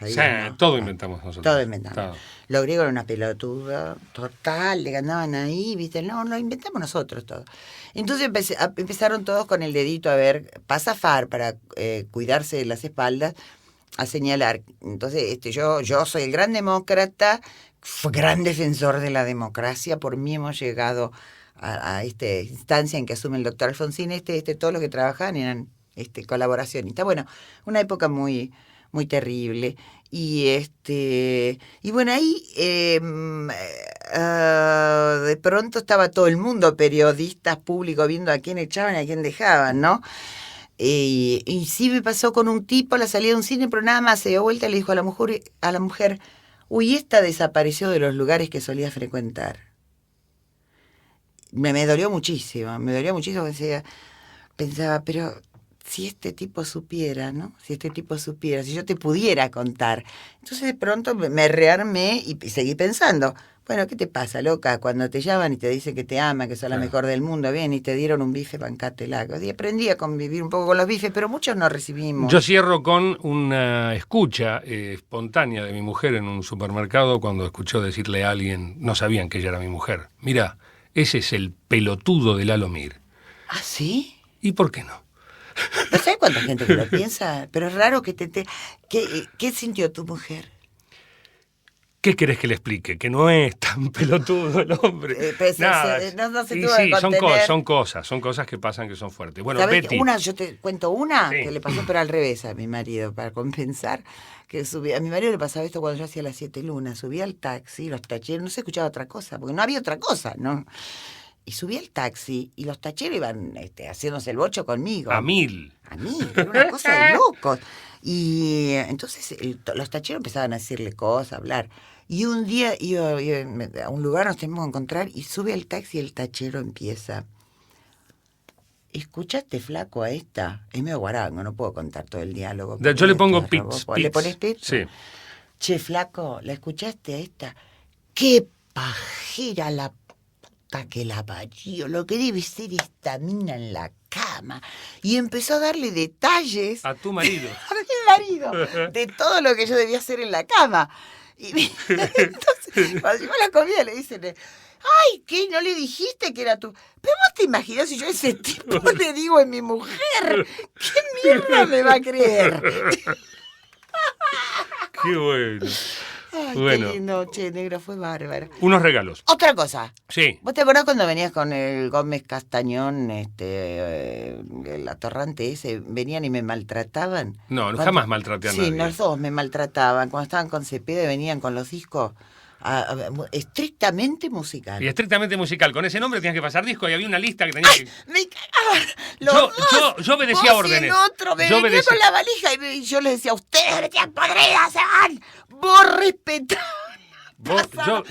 Sí, ¿no? Todo inventamos nosotros. Todo inventamos. Los griegos eran una pelotuda total, le ganaban ahí, ¿viste? No, lo inventamos nosotros todo. Entonces empezaron todos con el dedito a ver, pasa FAR para cuidarse de las espaldas, a señalar. Entonces, yo soy el gran demócrata, gran defensor de la democracia, por mí hemos llegado a esta instancia en que asume el doctor Alfonsín, todos los que trabajaban eran colaboracionistas. Bueno, una época muy, muy terrible. Y bueno, ahí de pronto estaba todo el mundo, periodistas, público, viendo a quién echaban y a quién dejaban, ¿no? Y sí me pasó con un tipo a la salida de un cine, pero nada más se dio vuelta y le dijo a la mujer, uy, esta desapareció de los lugares que solía frecuentar. Me dolió muchísimo, porque pensaba, pero si este tipo supiera, ¿no? Si yo te pudiera contar. Entonces de pronto me rearmé y seguí pensando, bueno, ¿qué te pasa, loca? Cuando te llaman y te dicen que te aman, que sos la mejor del mundo, bien, y te dieron un bife, bancátela. Y aprendí a convivir un poco con los bifes, pero muchos no recibimos. Yo cierro con una escucha espontánea de mi mujer en un supermercado cuando escuchó decirle a alguien, no sabían que ella era mi mujer, mira, ese es el pelotudo de Lalo Mir. ¿Ah, sí? ¿Y por qué no? ¿No sabes cuánta gente que lo piensa? Pero es raro que ¿Qué sintió tu mujer? ¿Qué querés que le explique? Que no es tan pelotudo el hombre. Nada. No se tuvo que contener. Son cosas que pasan que son fuertes. Bueno, ¿sabés Betty. Yo te cuento una Sí. que le pasó, pero al revés a mi marido, para compensar. A mi marido le pasaba esto cuando yo hacía las 7 lunas. Subía al taxi, los tacheros, no se escuchaba otra cosa, porque no había otra cosa, ¿no? Y subí al taxi y los tacheros iban haciéndose el bocho conmigo. A 1000. A mí, era una cosa de locos. Y entonces los tacheros empezaban a decirle cosas, a hablar. Y un día iba a un lugar, nos tenemos que encontrar, y sube al taxi y el tachero empieza: ¿escuchaste, flaco, a esta? Es medio guarango, no puedo contar todo el diálogo. Yo le pongo pits. ¿Le pones pits? Sí. Che, flaco, ¿la escuchaste a esta? ¡Qué pajera la puta que la parió! Lo que debe ser esta mina en la cama. Y empezó a darle detalles A tu marido. a mi marido de todo lo que yo debía hacer en la cama. Y entonces, cuando llegó la comida, le dicen: ay, ¿qué? ¿No le dijiste que era tú? Pero vos te imaginás si yo a ese tipo le digo a mi mujer, ¿qué mierda me va a creer? Qué bueno. Ay, Bueno. qué lindo, che, negro, fue bárbaro. Unos regalos. Otra cosa. Sí. ¿Vos te acordás cuando venías con el Gómez Castañón, el atorrante ese, venían y me maltrataban? No, Cuando- jamás maltraté a Sí, nadie. los dos me maltrataban. Cuando estaban con Cepeda venían con los discos estrictamente musicales. Y estrictamente musical. Con ese nombre tenías que pasar disco y había una lista que tenías que... Me cagaban. Los dos. Yo obedecía Vos órdenes. Y el otro me Yo venía obedecía. con la valija y yo les decía: ustedes metían podridas, se van. Vos respetá.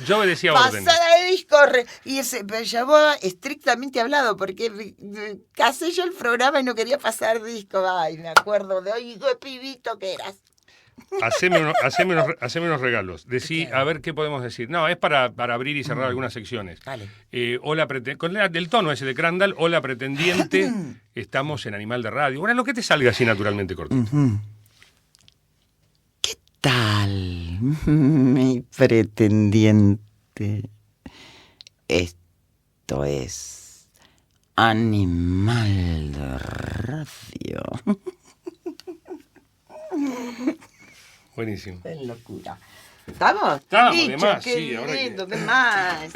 Yo obedecía órdenes. Pasada de disco. Y ese me llamaba estrictamente hablado porque casé yo el programa y no quería pasar disco. Ay, me acuerdo de hoy, qué pibito que eras. Haceme unos regalos. Decí, a ver qué podemos decir. No, es para abrir y cerrar algunas secciones. Dale. Hola, con del tono ese de Crandall, hola pretendiente, estamos en Animal de Radio. Bueno, lo que te salga así naturalmente cortito. ¿Qué tal, mi pretendiente? Esto es Animal de Radio. Buenísimo. Es locura. ¿Estamos? Estamos, Bicho, de más, qué sí, ahora que- lindo, de más.